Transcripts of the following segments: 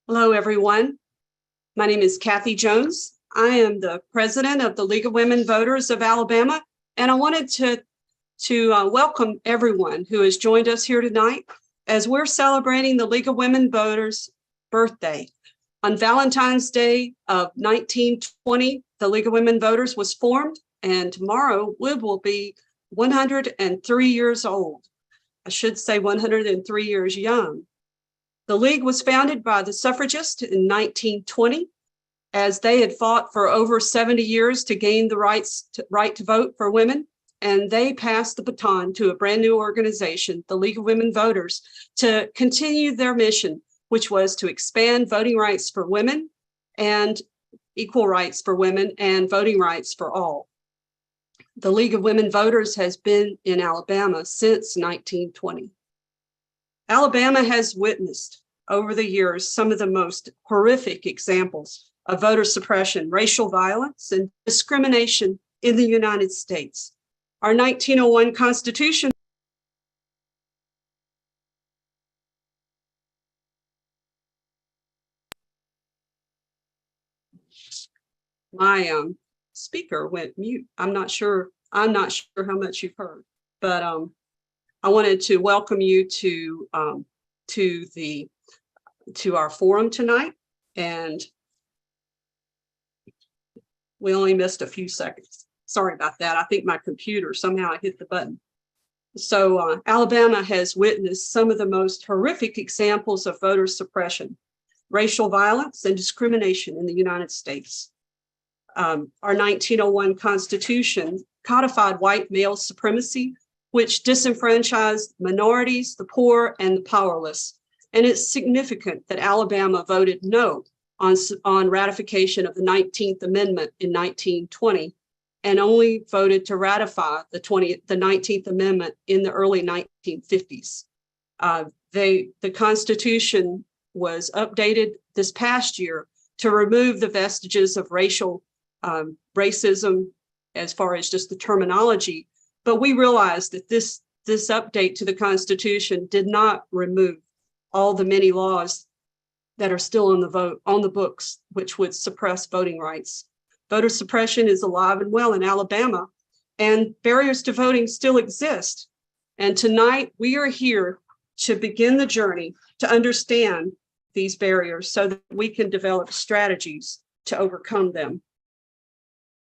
Hello, everyone. My name is Kathy Jones. I am the president of the League of Women Voters of Alabama, and I wanted to welcome everyone who has joined us here tonight as we're celebrating the League of Women Voters' birthday. On Valentine's Day of 1920, the League of Women Voters was formed, and tomorrow we will be 103 years old. I should say 103 years young. The League was founded by the suffragists in 1920, as they had fought for over 70 years to gain the right to vote for women, and they passed the baton to a brand new organization, the League of Women Voters, to continue their mission, which was to expand voting rights for women and equal rights for women and voting rights for all. The League of Women Voters has been in Alabama since 1920. Alabama has witnessed over the years some of the most horrific examples of voter suppression, racial violence, and discrimination in the United States. Our 1901 Constitution my speaker went mute. I'm not sure how much you've heard, but I wanted to welcome you to our forum tonight, and we only missed a few seconds. Sorry about that. I think my computer somehow hit the button. So Alabama has witnessed some of the most horrific examples of voter suppression, racial violence, and discrimination in the United States. Our 1901 Constitution codified white male supremacy, which disenfranchised minorities, the poor, and the powerless. And it's significant that Alabama voted no on ratification of the 19th Amendment in 1920, and only voted to ratify the 19th Amendment in the early 1950s. The Constitution was updated this past year to remove the vestiges of racism as far as just the terminology, but we realized that this update to the Constitution did not remove all the many laws that are still on the books, which would suppress voting rights. Voter suppression is alive and well in Alabama, and barriers to voting still exist. And tonight we are here to begin the journey to understand these barriers so that we can develop strategies to overcome them.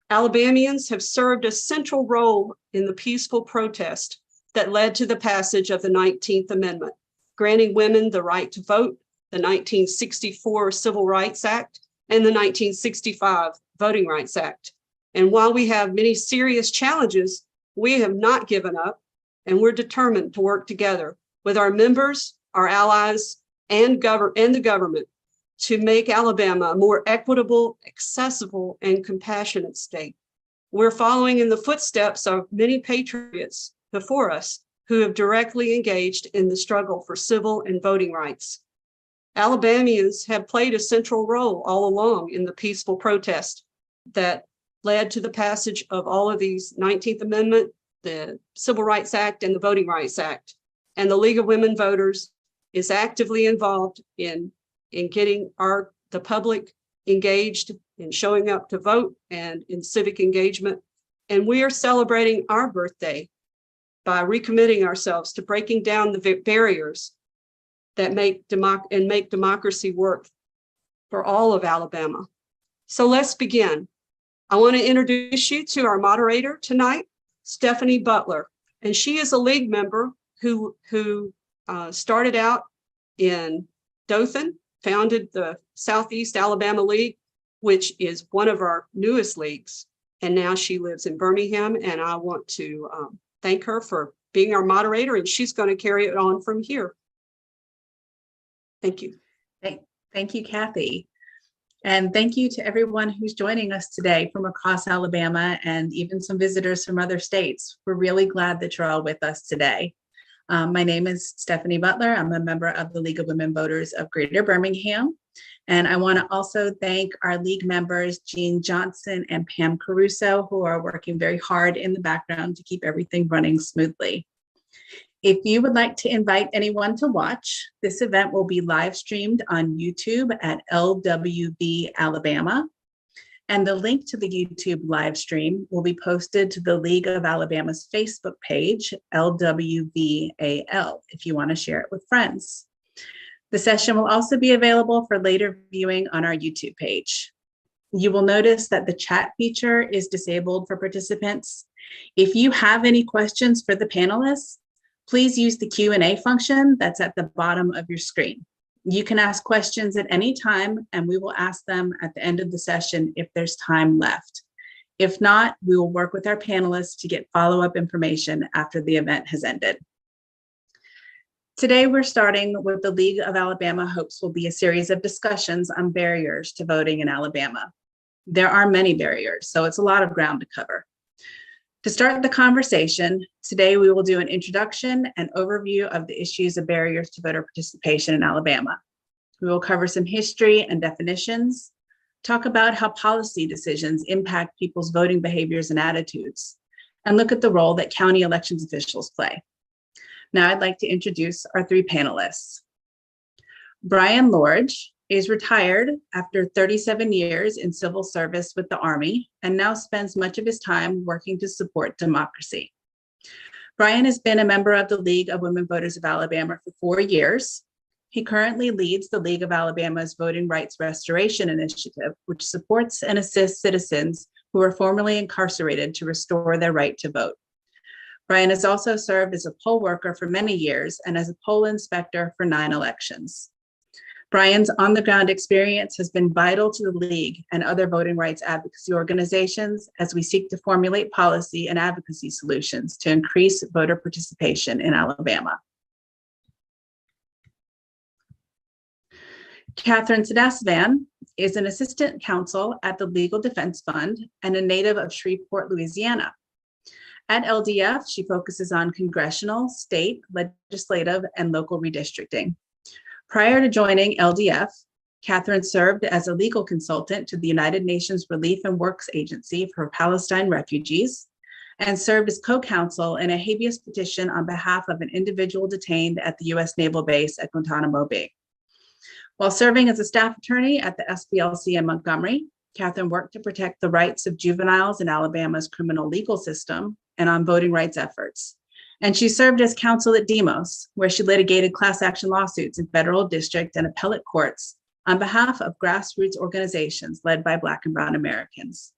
Alabamians have served a central role in the peaceful protest that led to the passage of the 19th Amendment, granting women the right to vote, the 1964 Civil Rights Act, and the 1965 Voting Rights Act. And while we have many serious challenges, we have not given up, and we're determined to work together with our members, our allies, and the government to make Alabama a more equitable, accessible, and compassionate state. We're following in the footsteps of many patriots before us who have directly engaged in the struggle for civil and voting rights. Alabamians have played a central role all along in the peaceful protest that led to the passage of all of these 19th Amendment, the Civil Rights Act, and the Voting Rights Act. And the League of Women Voters is actively involved in getting the public engaged in showing up to vote and in civic engagement. And we are celebrating our birthday by recommitting ourselves to breaking down the barriers that make democracy work for all of Alabama. So let's begin. I want to introduce you to our moderator tonight, Stephanie Butler, and she is a League member who started out in Dothan, founded the Southeast Alabama League, which is one of our newest leagues, and now she lives in Birmingham, and I want to thank her for being our moderator, and she's going to carry it on from here. Thank you. Thank you, Kathy. And thank you to everyone who's joining us today from across Alabama and even some visitors from other states. We're really glad that you're all with us today. My name is Stephanie Butler. I'm a member of the League of Women Voters of Greater Birmingham. And I want to also thank our League members, Jean Johnson and Pam Caruso, who are working very hard in the background to keep everything running smoothly. If you would like to invite anyone to watch, this event will be live streamed on YouTube at LWV Alabama. And the link to the YouTube live stream will be posted to the League of Alabama's Facebook page, LWVAL, if you want to share it with friends. The session will also be available for later viewing on our YouTube page. You will notice that the chat feature is disabled for participants. If you have any questions for the panelists, please use the Q&A function that's at the bottom of your screen. You can ask questions at any time, and we will ask them at the end of the session if there's time left. If not, we will work with our panelists to get follow-up information after the event has ended. Today, we're starting with the League of Alabama hopes will be a series of discussions on barriers to voting in Alabama. There are many barriers, so it's a lot of ground to cover. To start the conversation, today we will do an introduction and overview of the issues of barriers to voter participation in Alabama. We will cover some history and definitions, talk about how policy decisions impact people's voting behaviors and attitudes, and look at the role that county elections officials play. Now I'd like to introduce our three panelists. Bryan Lorge is retired after 37 years in civil service with the Army and now spends much of his time working to support democracy. Bryan has been a member of the League of Women Voters of Alabama for 4 years. He currently leads the League of Alabama's Voting Rights Restoration Initiative, which supports and assists citizens who are formerly incarcerated to restore their right to vote. Bryan has also served as a poll worker for many years and as a poll inspector for 9 elections. Bryan's on-the-ground experience has been vital to the League and other voting rights advocacy organizations as we seek to formulate policy and advocacy solutions to increase voter participation in Alabama. Kathryn Sadasivan is an assistant counsel at the Legal Defense Fund and a native of Shreveport, Louisiana. At LDF, she focuses on congressional, state, legislative, and local redistricting. Prior to joining LDF, Kathryn served as a legal consultant to the United Nations Relief and Works Agency for Palestine refugees and served as co-counsel in a habeas petition on behalf of an individual detained at the U.S. Naval Base at Guantanamo Bay. While serving as a staff attorney at the SPLC in Montgomery, Kathryn worked to protect the rights of juveniles in Alabama's criminal legal system and on voting rights efforts. And she served as counsel at Demos, where she litigated class action lawsuits in federal district and appellate courts on behalf of grassroots organizations led by Black and Brown Americans.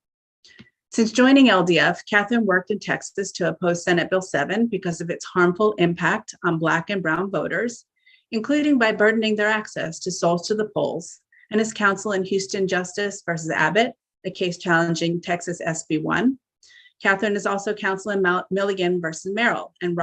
Since joining LDF, Kathryn worked in Texas to oppose Senate Bill 7 because of its harmful impact on Black and Brown voters, including by burdening their access to souls to the polls, and as counsel in Houston Justice versus Abbott, a case challenging Texas SB 1. Kathryn is also counsel in Milligan versus Merrill and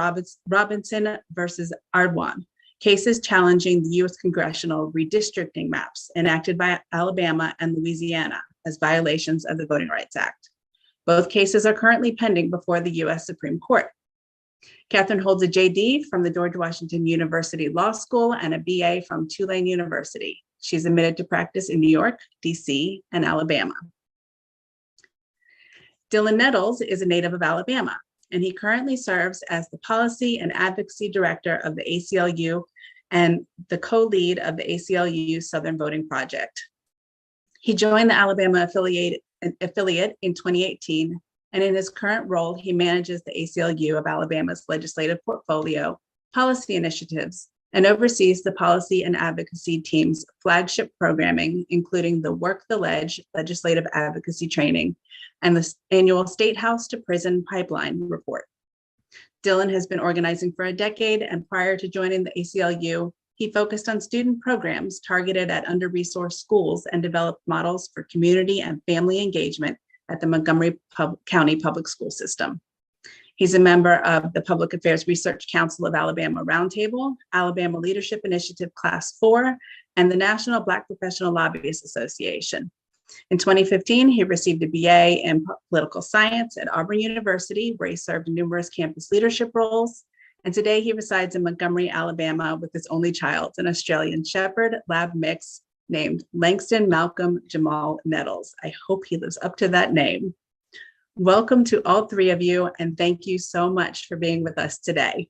Robinson versus Ardwan, cases challenging the U.S. congressional redistricting maps enacted by Alabama and Louisiana as violations of the Voting Rights Act. Both cases are currently pending before the U.S. Supreme Court. Kathryn holds a JD from the George Washington University Law School and a BA from Tulane University. She's admitted to practice in New York, DC, and Alabama. Dillon Nettles is a native of Alabama, and he currently serves as the Policy and Advocacy Director of the ACLU and the co-lead of the ACLU Southern Voting Project. He joined the Alabama affiliate in 2018, and in his current role, he manages the ACLU of Alabama's legislative portfolio, policy initiatives, and oversees the policy and advocacy team's flagship programming, including the Work the Ledge legislative advocacy training and the annual State House to Prison Pipeline report. Dillon has been organizing for a decade, and prior to joining the ACLU, he focused on student programs targeted at under-resourced schools and developed models for community and family engagement at the Montgomery County Public School System. He's a member of the Public Affairs Research Council of Alabama Roundtable, Alabama Leadership Initiative Class 4, and the National Black Professional Lobbyists Association. In 2015, he received a BA in political science at Auburn University, where he served in numerous campus leadership roles. And today he resides in Montgomery, Alabama, with his only child, an Australian Shepherd Lab mix named Langston Malcolm Jamal Nettles. I hope he lives up to that name. Welcome to all three of you, and thank you so much for being with us today.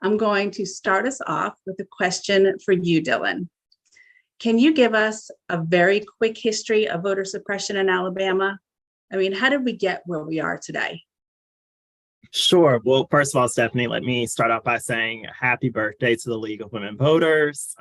I'm going to start us off with a question for you, Dillon. Can you give us a very quick history of voter suppression in Alabama? I mean, how did we get where we are today? Sure. Well, first of all, Stephanie, let me start off by saying happy birthday to the League of Women Voters.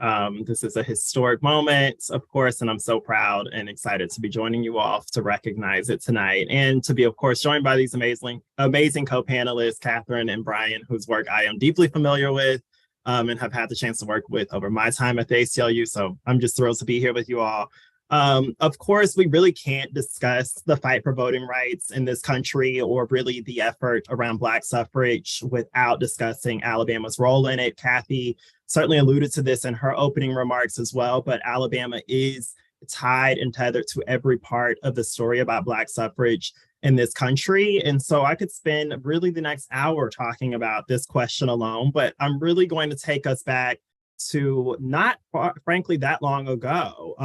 This is a historic moment, of course, and I'm so proud and excited to be joining you all to recognize it tonight, and to be, of course, joined by these amazing co-panelists, Kathryn and Bryan, whose work I am deeply familiar with and have had the chance to work with over my time at the ACLU. So I'm just thrilled to be here with you all. Of course, we really can't discuss the fight for voting rights in this country, or really the effort around Black suffrage, without discussing Alabama's role in it. Kathy certainly alluded to this in her opening remarks as well, but Alabama is tied and tethered to every part of the story about Black suffrage in this country. And so I could spend really the next hour talking about this question alone, but I'm really going to take us back to not frankly that long ago.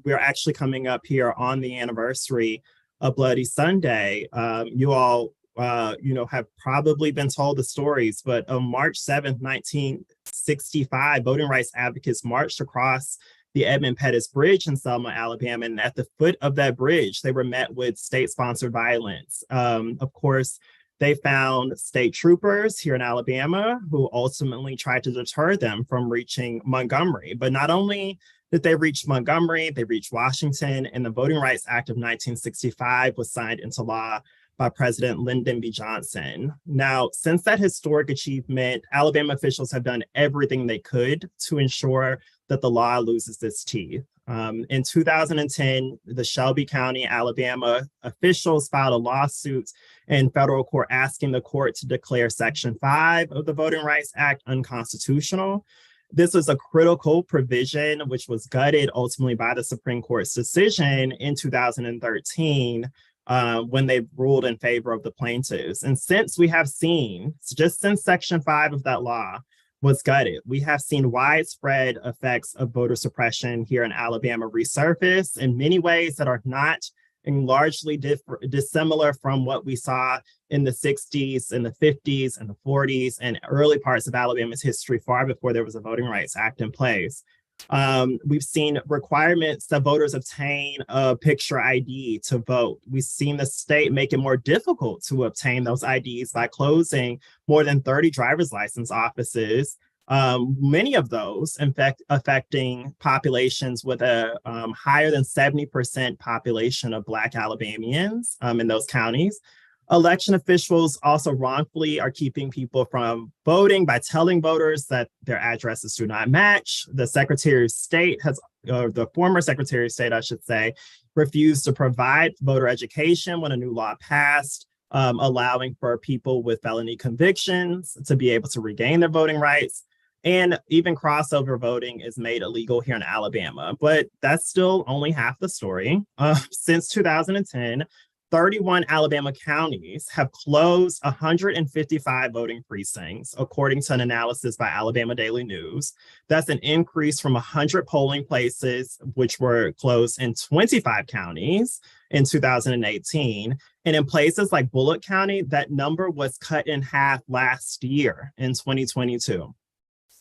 We're actually coming up here on the anniversary of Bloody Sunday. You all have probably been told the stories, but on March 7th, 1965, voting rights advocates marched across the Edmund Pettus Bridge in Selma, Alabama, and at the foot of that bridge, they were met with state-sponsored violence. Of course, they found state troopers here in Alabama who ultimately tried to deter them from reaching Montgomery. But not only did they reach Montgomery, they reached Washington, and the Voting Rights Act of 1965 was signed into law by President Lyndon B. Johnson. Now, since that historic achievement, Alabama officials have done everything they could to ensure that the law loses its teeth. In 2010, the Shelby County, Alabama officials filed a lawsuit in federal court asking the court to declare Section 5 of the Voting Rights Act unconstitutional. This was a critical provision which was gutted ultimately by the Supreme Court's decision in 2013 when they ruled in favor of the plaintiffs. And since we have seen, just since Section 5 of that law was gutted, we have seen widespread effects of voter suppression here in Alabama resurface in many ways that are not and largely dissimilar from what we saw in the 60s and the 50s and the 40s and early parts of Alabama's history, far before there was a Voting Rights Act in place. We've seen requirements that voters obtain a picture ID to vote. We've seen the state make it more difficult to obtain those IDs by closing more than 30 driver's license offices, many of those in fact affecting populations with a higher than 70% population of Black Alabamians in those counties. Election officials also wrongfully are keeping people from voting by telling voters that their addresses do not match. The Secretary of State or the former Secretary of State, I should say, refused to provide voter education when a new law passed, allowing for people with felony convictions to be able to regain their voting rights. And even crossover voting is made illegal here in Alabama, but that's still only half the story. Since 2010, 31 Alabama counties have closed 155 voting precincts, according to an analysis by Alabama Daily News. That's an increase from 100 polling places, which were closed in 25 counties in 2018. And in places like Bullock County, that number was cut in half last year in 2022.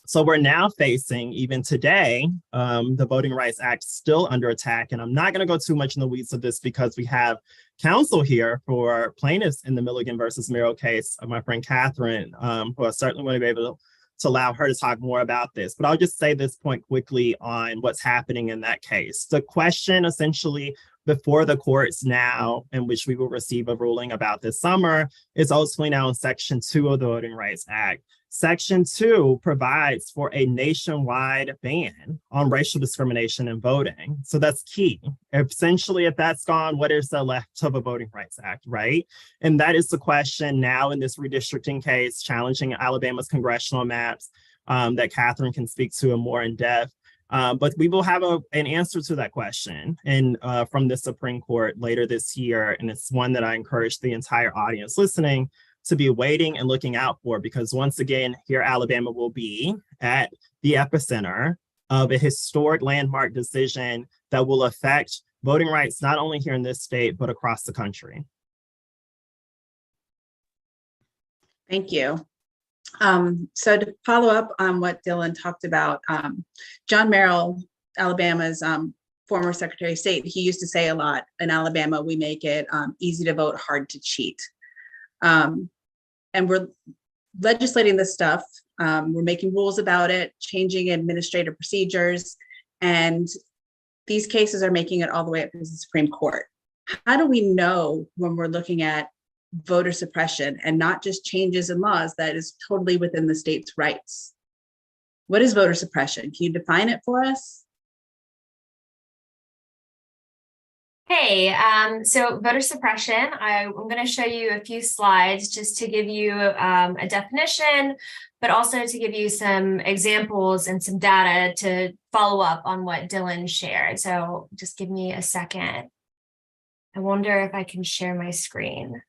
So we're now facing, even today, the Voting Rights Act still under attack. And I'm not going to go too much in the weeds of this because we have counsel here for plaintiffs in the Milligan versus Merrill case, my friend Kathryn, who I certainly want to be able to allow her to talk more about this. But I'll just say this point quickly on what's happening in that case. The question essentially before the courts now, in which we will receive a ruling about this summer, is ultimately now in Section 2 of the Voting Rights Act. Section 2 provides for a nationwide ban on racial discrimination in voting. So that's key. Essentially, if that's gone, what is there left of a Voting Rights Act, right? And that is the question now in this redistricting case, challenging Alabama's congressional maps that Kathryn can speak to more in depth. But we will have an answer to that question and from the Supreme Court later this year. And it's one that I encourage the entire audience listening to be waiting and looking out for, because once again, here Alabama will be at the epicenter of a historic landmark decision that will affect voting rights, not only here in this state, but across the country. Thank you. So to follow up on what Dillon talked about, John Merrill, Alabama's former Secretary of State, he used to say a lot, in Alabama, we make it easy to vote, hard to cheat. And we're legislating this stuff. We're making rules about it, changing administrative procedures, and these cases are making it all the way up to the Supreme Court. How do we know when we're looking at voter suppression and not just changes in laws that is totally within the state's rights? What is voter suppression? Can you define it for us? Hey, so voter suppression, I'm going to show you a few slides just to give you a definition, but also to give you some examples and some data to follow up on what Dillon shared. So just give me a second. I wonder if I can share my screen.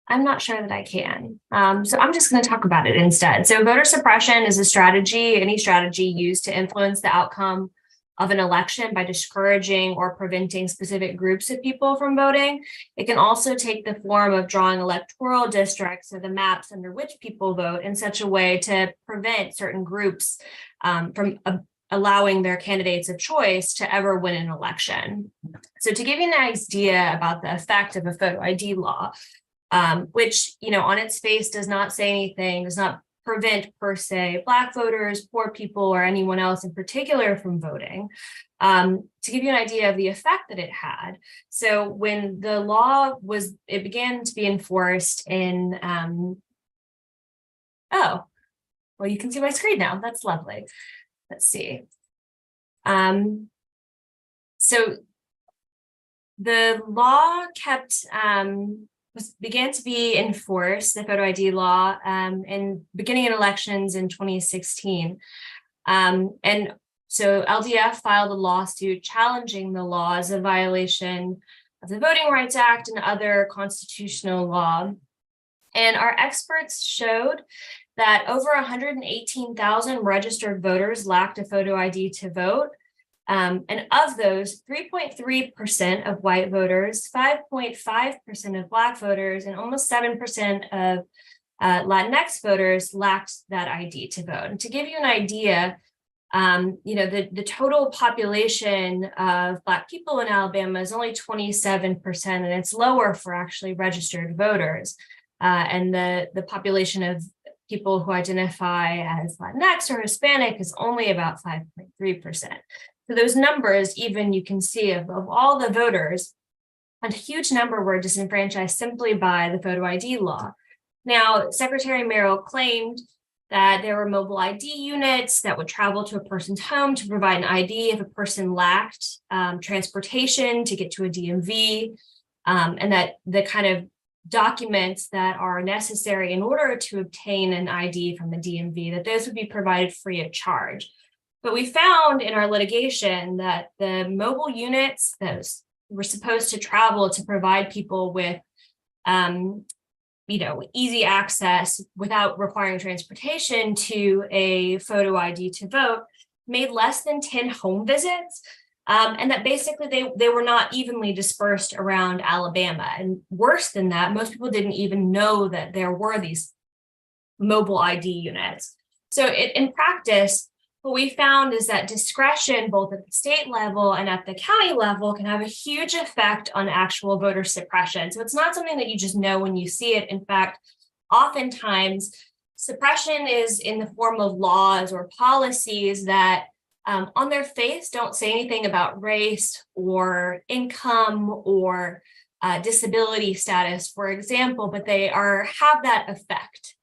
I'm not sure that I can. So I'm just going to talk about it instead. So voter suppression is a strategy, any strategy used to influence the outcome of an election by discouraging or preventing specific groups of people from voting. It can also take the form of drawing electoral districts or the maps under which people vote in such a way to prevent certain groups from allowing their candidates of choice to ever win an election. So to give you an idea about the effect of a photo ID law, which, on its face does not say anything, does not prevent per se Black voters, poor people, or anyone else in particular from voting. To give you an idea of the effect that it had. So when the law began to be enforced in, oh, well, you can see my screen now. That's lovely. Let's see. So the law began to be enforced, the photo ID law, in beginning in elections in 2016. And so LDF filed a lawsuit challenging the law as a violation of the Voting Rights Act and other constitutional law. And our experts showed that over 118,000 registered voters lacked a photo ID to vote. And of those, 3.3% of white voters, 5.5% of Black voters, and almost 7% of Latinx voters lacked that ID to vote. And to give you an idea, the total population of Black people in Alabama is only 27%, and it's lower for actually registered voters. And the population of people who identify as Latinx or Hispanic is only about 5.3%. So those numbers, even you can see of all the voters, a huge number were disenfranchised simply by the photo ID law. Now, Secretary Merrill claimed that there were mobile ID units that would travel to a person's home to provide an ID if a person lacked transportation to get to a DMV, and that the kind of documents that are necessary in order to obtain an ID from the DMV, that those would be provided free of charge. But we found in our litigation that the mobile units that were supposed to travel to provide people with, easy access without requiring transportation to a photo ID to vote made less than 10 home visits. And that basically they were not evenly dispersed around Alabama. And worse than that, most people didn't even know that there were these mobile ID units. So in practice, what we found is that discretion, both at the state level and at the county level, can have a huge effect on actual voter suppression. So it's not something that you just know when you see it. In fact, oftentimes suppression is in the form of laws or policies that on their face don't say anything about race or income or disability status, for example, but they have that effect.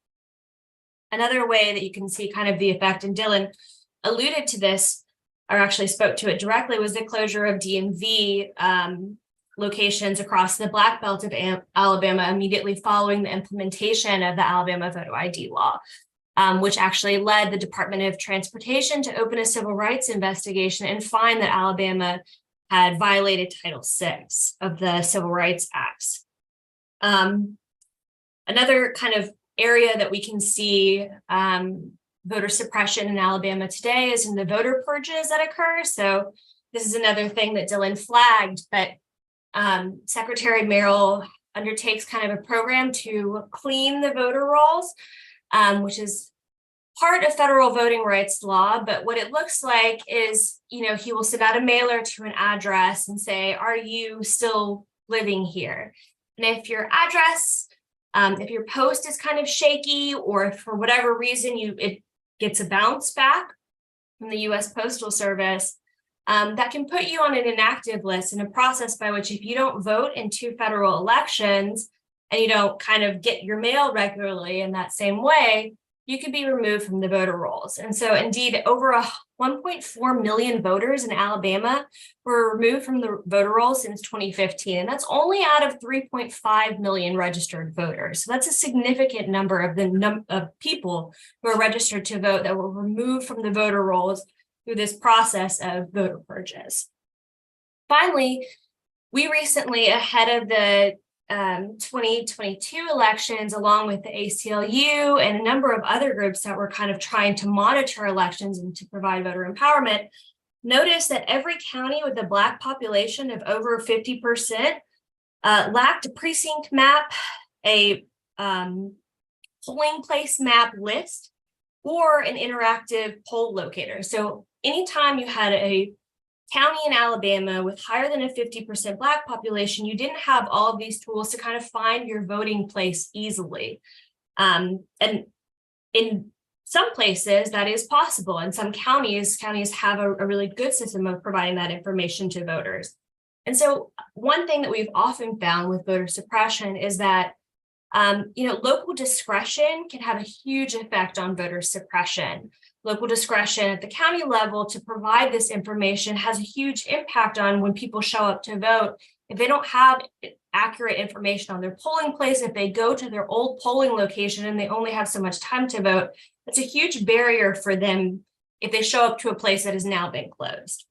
Another way that you can see kind of the effect, and Dillon alluded to this, or actually spoke to it directly, was the closure of DMV locations across the Black Belt of Alabama immediately following the implementation of the Alabama photo ID law, which actually led the Department of Transportation to open a civil rights investigation and find that Alabama had violated Title VI of the Civil Rights Acts. Another kind of area that we can see voter suppression in Alabama today is in the voter purges that occur. So this is another thing that Dillon flagged, but Secretary Merrill undertakes kind of a program to clean the voter rolls, which is part of federal voting rights law. But what it looks like is, he will send out a mailer to an address and say, are you still living here? And if your address, if your post is kind of shaky, or if for whatever reason it gets a bounce back from the U.S. Postal Service, that can put you on an inactive list, in a process by which if you don't vote in 2 federal elections and you don't kind of get your mail regularly in that same way, you could be removed from the voter rolls. And so indeed, over 1.4 million voters in Alabama were removed from the voter rolls since 2015. And that's only out of 3.5 million registered voters. So that's a significant number of people who are registered to vote that were removed from the voter rolls through this process of voter purges. Finally, we recently, ahead of the 2022 elections, along with the ACLU and a number of other groups that were kind of trying to monitor elections and to provide voter empowerment, noticed that every county with a Black population of over 50% lacked a precinct map, a polling place map list, or an interactive poll locator. So anytime you had a county in Alabama with higher than a 50% Black population, you didn't have all of these tools to kind of find your voting place easily. And in some places that is possible. In some counties have a really good system of providing that information to voters. And so one thing that we've often found with voter suppression is that local discretion can have a huge effect on voter suppression. Local discretion at the county level to provide this information has a huge impact on when people show up to vote. If they don't have accurate information on their polling place, if they go to their old polling location and they only have so much time to vote, that's a huge barrier for them if they show up to a place that has now been closed.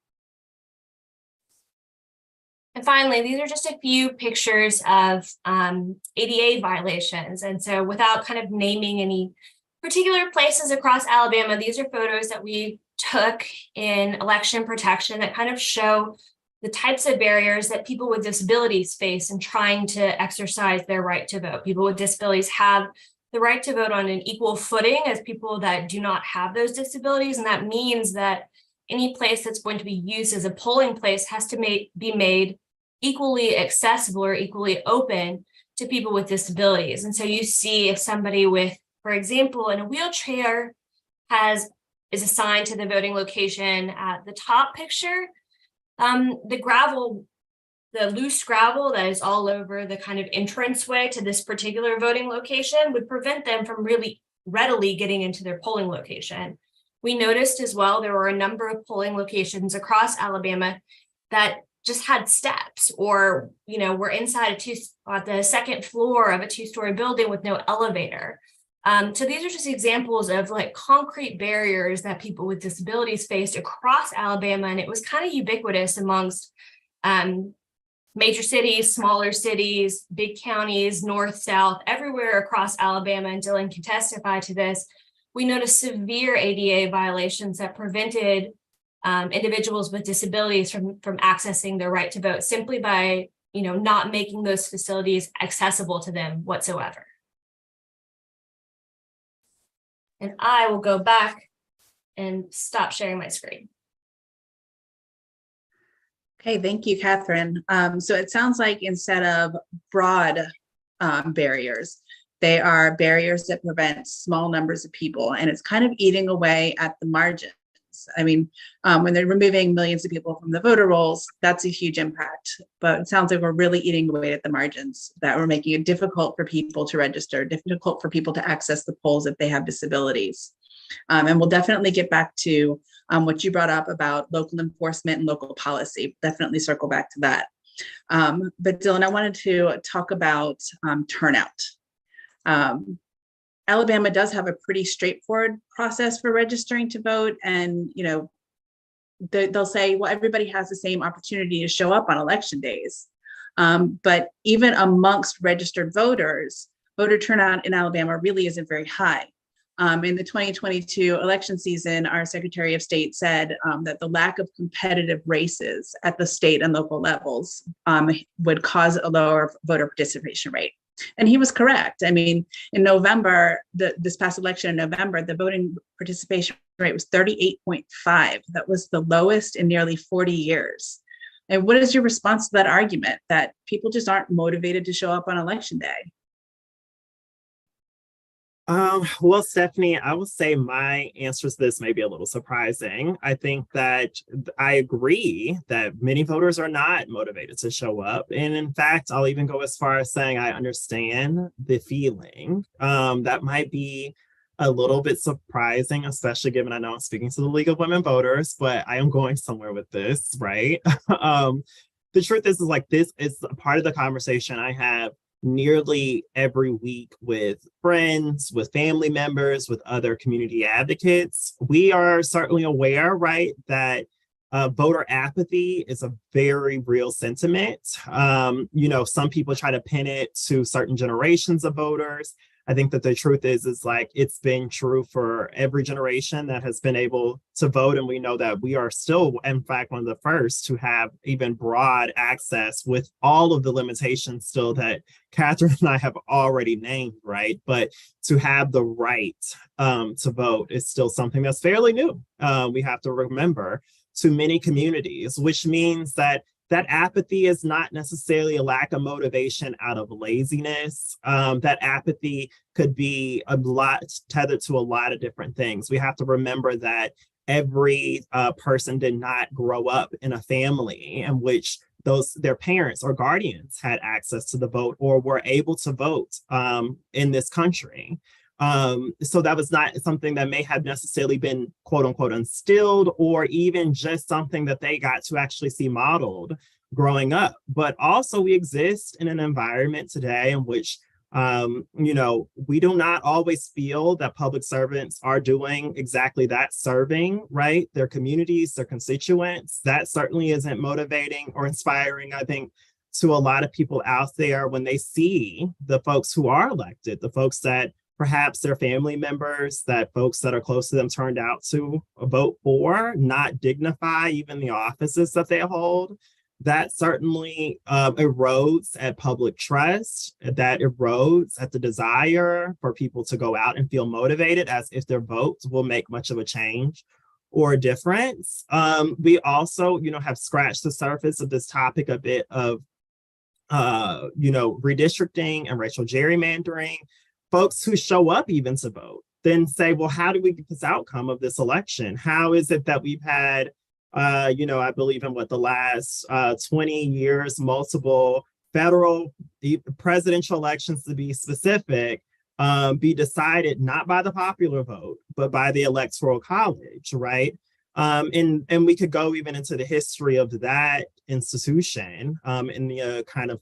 And finally, these are just a few pictures of ADA violations. And so without kind of naming any particular places across Alabama, these are photos that we took in election protection that kind of show the types of barriers that people with disabilities face in trying to exercise their right to vote. People with disabilities have the right to vote on an equal footing as people that do not have those disabilities. And that means that any place that's going to be used as a polling place has to be made equally accessible or equally open to people with disabilities. And so you see if somebody with, for example, in a wheelchair is assigned to the voting location at the top picture, the loose gravel that is all over the kind of entranceway to this particular voting location would prevent them from really readily getting into their polling location. We noticed as well, there were a number of polling locations across Alabama that just had steps or, were inside the second floor of a 2-story building with no elevator. So these are just examples of like concrete barriers that people with disabilities faced across Alabama. And it was kind of ubiquitous amongst major cities, smaller cities, big counties, north, south, everywhere across Alabama. And Dillon can testify to this. We noticed severe ADA violations that prevented individuals with disabilities from accessing their right to vote simply by, not making those facilities accessible to them whatsoever. And I will go back and stop sharing my screen. Okay, thank you, Kathryn. So it sounds like instead of broad barriers, they are barriers that prevent small numbers of people, and it's kind of eating away at the margins. I mean, when they're removing millions of people from the voter rolls, that's a huge impact. But it sounds like we're really eating away at the margins, that we're making it difficult for people to register, difficult for people to access the polls if they have disabilities. And we'll definitely get back to what you brought up about local enforcement and local policy. Definitely circle back to that. But Dillon, I wanted to talk about turnout. Alabama does have a pretty straightforward process for registering to vote. And, they'll say, well, everybody has the same opportunity to show up on election days. But even amongst registered voters, voter turnout in Alabama really isn't very high. In the 2022 election season, our Secretary of State said that the lack of competitive races at the state and local levels would cause a lower voter participation rate. And he was correct. I mean, in November, this past election in November, the voting participation rate was 38.5. That was the lowest in nearly 40 years. And what is your response to that argument that people just aren't motivated to show up on election day? Well, Stephanie, I will say my answer to this may be a little surprising. I think that I agree that many voters are not motivated to show up. And in fact, I'll even go as far as saying I understand the feeling. That might be a little bit surprising, especially given I know I'm speaking to the League of Women Voters, but I am going somewhere with this, right? The truth is like this is a part of the conversation I have nearly every week with friends, with family members, with other community advocates. We are certainly aware, right, that voter apathy is a very real sentiment. Some people try to pin it to certain generations of voters. I think that the truth is like it's been true for every generation that has been able to vote. And we know that we are still, in fact, one of the first to have even broad access with all of the limitations still that Kathryn and I have already named, right? But to have the right to vote is still something that's fairly new. We have to remember to many communities, which means that apathy is not necessarily a lack of motivation out of laziness. That apathy could be a lot tethered to a lot of different things. We have to remember that every person did not grow up in a family in which their parents or guardians had access to the vote or were able to vote in this country. So that was not something that may have necessarily been quote unquote instilled or even just something that they got to actually see modeled growing up. But also we exist in an environment today in which, we do not always feel that public servants are doing exactly that, serving, right? Their communities, their constituents. That certainly isn't motivating or inspiring, I think, to a lot of people out there when they see the folks who are elected, the folks that perhaps their family members, that folks that are close to them turned out to vote for, not dignify even the offices that they hold. That certainly erodes at public trust, that erodes at the desire for people to go out and feel motivated as if their votes will make much of a change or a difference. We also, have scratched the surface of this topic a bit of, redistricting and racial gerrymandering. Folks who show up even to vote then say, well, how do we get this outcome of this election? How is it that we've had, I believe in the last 20 years, multiple federal presidential elections, to be specific, be decided not by the popular vote, but by the Electoral College, right? And we could go even into the history of that institution in the kind of,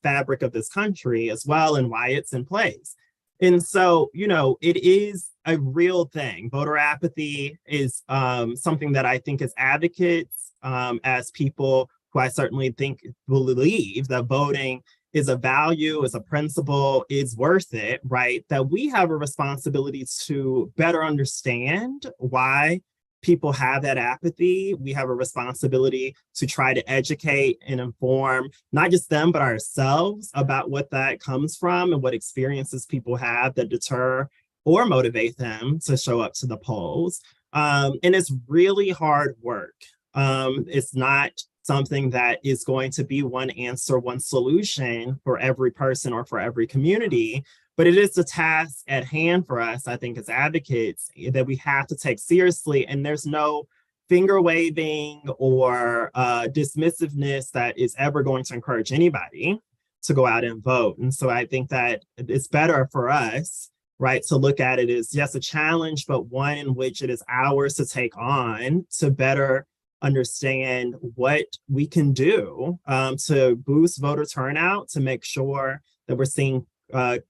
fabric of this country as well and why it's in place. And so, it is a real thing. Voter apathy is something that I think as advocates, as people who I certainly think believe that voting is a value, is a principle, is worth it, right? That we have a responsibility to better understand why people have that apathy. We have a responsibility to try to educate and inform not just them, but ourselves about what that comes from and what experiences people have that deter or motivate them to show up to the polls. And it's really hard work. It's not something that is going to be one answer, one solution for every person or for every community. But it is the task at hand for us, I think, as advocates that we have to take seriously. And there's no finger waving or dismissiveness that is ever going to encourage anybody to go out and vote. And so I think that it's better for us, right, to look at it as, yes, a challenge, but one in which it is ours to take on to better understand what we can do to boost voter turnout, to make sure that we're seeing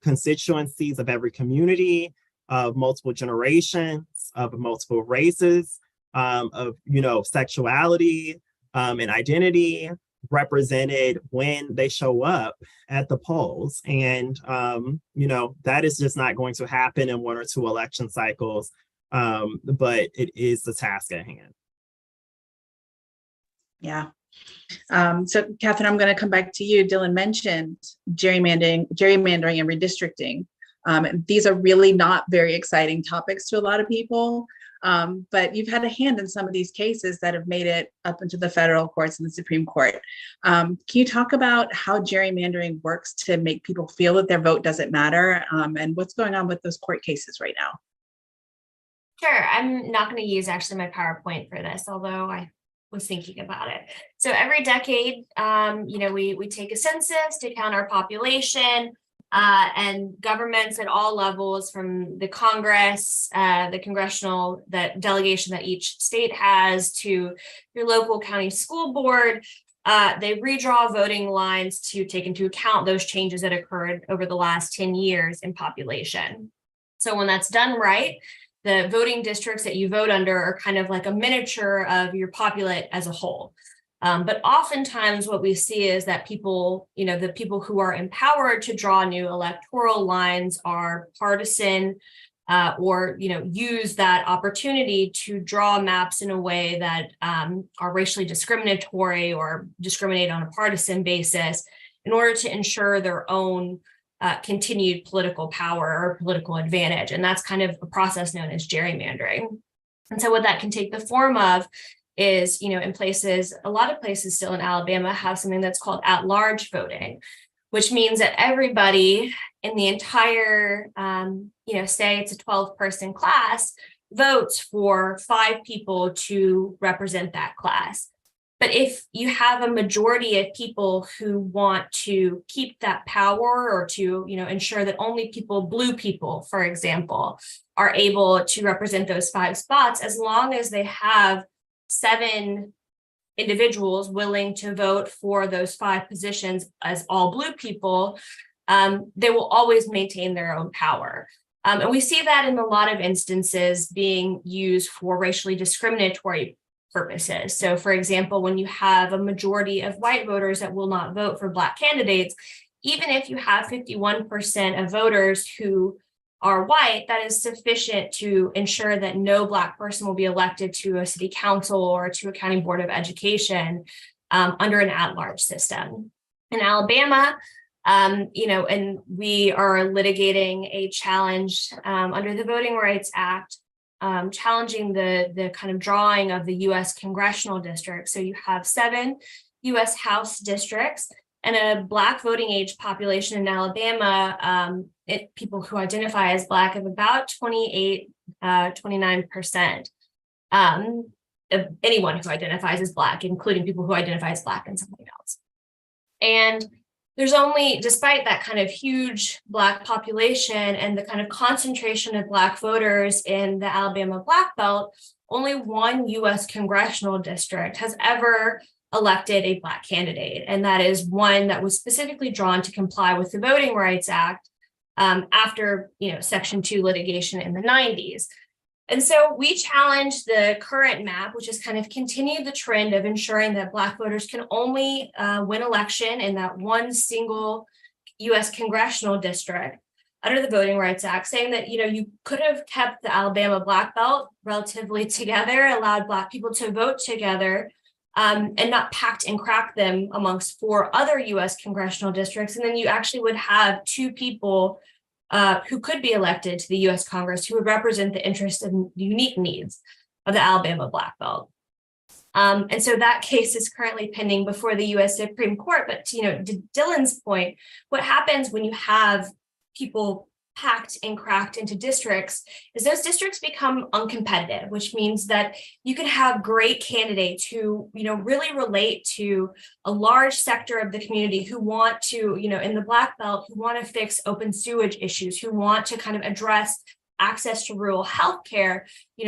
constituencies of every community, of multiple generations, of multiple races, of sexuality and identity, represented when they show up at the polls. And, that is just not going to happen in 1 or 2 election cycles, but it is the task at hand. Yeah. So Kathryn, I'm going to come back to you. Dillon mentioned gerrymandering and redistricting. These are really not very exciting topics to a lot of people, but you've had a hand in some of these cases that have made it up into the federal courts and the Supreme Court. Can you talk about how gerrymandering works to make people feel that their vote doesn't matter, and what's going on with those court cases right now? Sure. I'm not going to use actually my PowerPoint for this, although I was thinking about it. So every decade, we take a census to count our population, and governments at all levels, from the Congress, the congressional delegation that each state has, to your local county school board, they redraw voting lines to take into account those changes that occurred over the last 10 years in population. So when that's done right, the voting districts that you vote under are kind of like a miniature of your populate as a whole. But oftentimes what we see is that people, the people who are empowered to draw new electoral lines are partisan, or, use that opportunity to draw maps in a way that are racially discriminatory or discriminate on a partisan basis in order to ensure their own continued political power or political advantage. And that's kind of a process known as gerrymandering. And so what that can take the form of is, a lot of places still in Alabama have something that's called at-large voting, which means that everybody in the entire, say it's a 12-person class, votes for 5 people to represent that class. But if you have a majority of people who want to keep that power, or to, ensure that only blue people, for example, are able to represent those 5 spots, as long as they have 7 individuals willing to vote for those 5 positions as all blue people, they will always maintain their own power. And we see that in a lot of instances being used for racially discriminatory purposes. So, for example, when you have a majority of white voters that will not vote for Black candidates, even if you have 51% of voters who are white, that is sufficient to ensure that no Black person will be elected to a city council or to a county board of education under an at-large system. In Alabama, and we are litigating a challenge under the Voting Rights Act, challenging the kind of drawing of the U.S. congressional district. So you have 7 U.S. House districts and a Black voting age population in Alabama, people who identify as Black, of about 29%. Of anyone who identifies as Black, including people who identify as Black and something else. And there's only, despite that kind of huge Black population and the kind of concentration of Black voters in the Alabama Black Belt, only one U.S. congressional district has ever elected a Black candidate. And that is one that was specifically drawn to comply with the Voting Rights Act after, Section 2 litigation in the 90s. And so we challenge the current map, which has kind of continued the trend of ensuring that Black voters can only win election in that one single U.S. congressional district under the Voting Rights Act, saying that, you could have kept the Alabama Black Belt relatively together, allowed Black people to vote together, and not packed and cracked them amongst 4 other U.S. congressional districts. And then you actually would have 2 people who could be elected to the U.S. Congress who would represent the interests and unique needs of the Alabama Black Belt. And so that case is currently pending before the U.S. Supreme Court. But to Dillon's point, what happens when you have people packed and cracked into districts is those districts become uncompetitive, which means that you can have great candidates who, really relate to a large sector of the community who want to, in the Black Belt, who want to fix open sewage issues, who want to kind of address access to rural healthcare,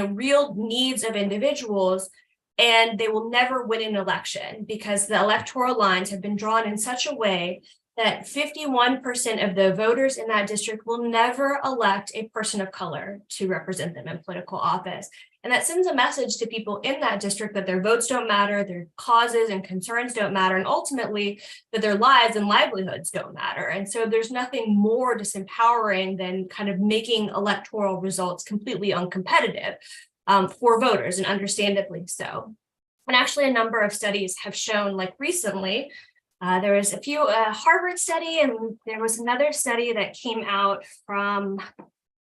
real needs of individuals. And they will never win an election because the electoral lines have been drawn in such a way that 51% of the voters in that district will never elect a person of color to represent them in political office. And that sends a message to people in that district that their votes don't matter, their causes and concerns don't matter, and ultimately that their lives and livelihoods don't matter. And so there's nothing more disempowering than kind of making electoral results completely uncompetitive for voters, and understandably so. And actually, a number of studies have shown, like recently, there was a few Harvard study, and there was another study that came out from,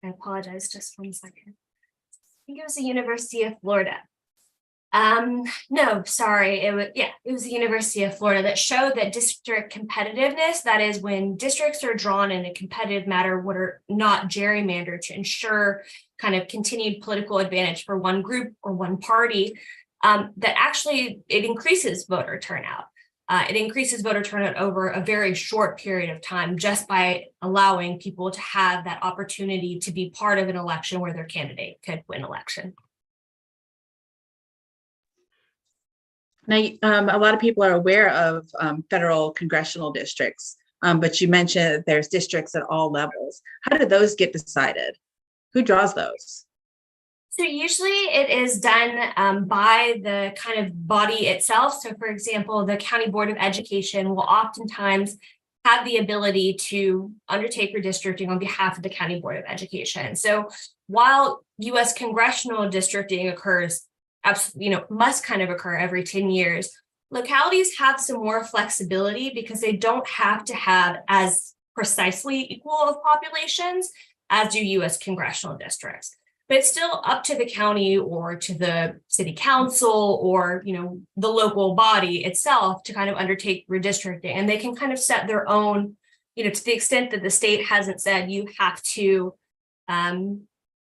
I apologize, just 1 second. I think it was the University of Florida. No, sorry, it was the University of Florida that showed that district competitiveness, that is when districts are drawn in a competitive manner, what are not gerrymandered to ensure kind of continued political advantage for one group or one party, that actually it increases voter turnout. It increases voter turnout over a very short period of time just by allowing people to have that opportunity to be part of an election where their candidate could win election. Now, a lot of people are aware of federal congressional districts, but you mentioned that there's districts at all levels. How do those get decided? Who draws those? So usually it is done by the kind of body itself. So for example, the County Board of Education will oftentimes have the ability to undertake redistricting on behalf of the County Board of Education. So while U.S. congressional districting occurs, must kind of occur every 10 years, localities have some more flexibility because they don't have to have as precisely equal of populations as do U.S. congressional districts. But it's still up to the county or to the city council or, the local body itself to kind of undertake redistricting. And they can kind of set their own, to the extent that the state hasn't said you have to,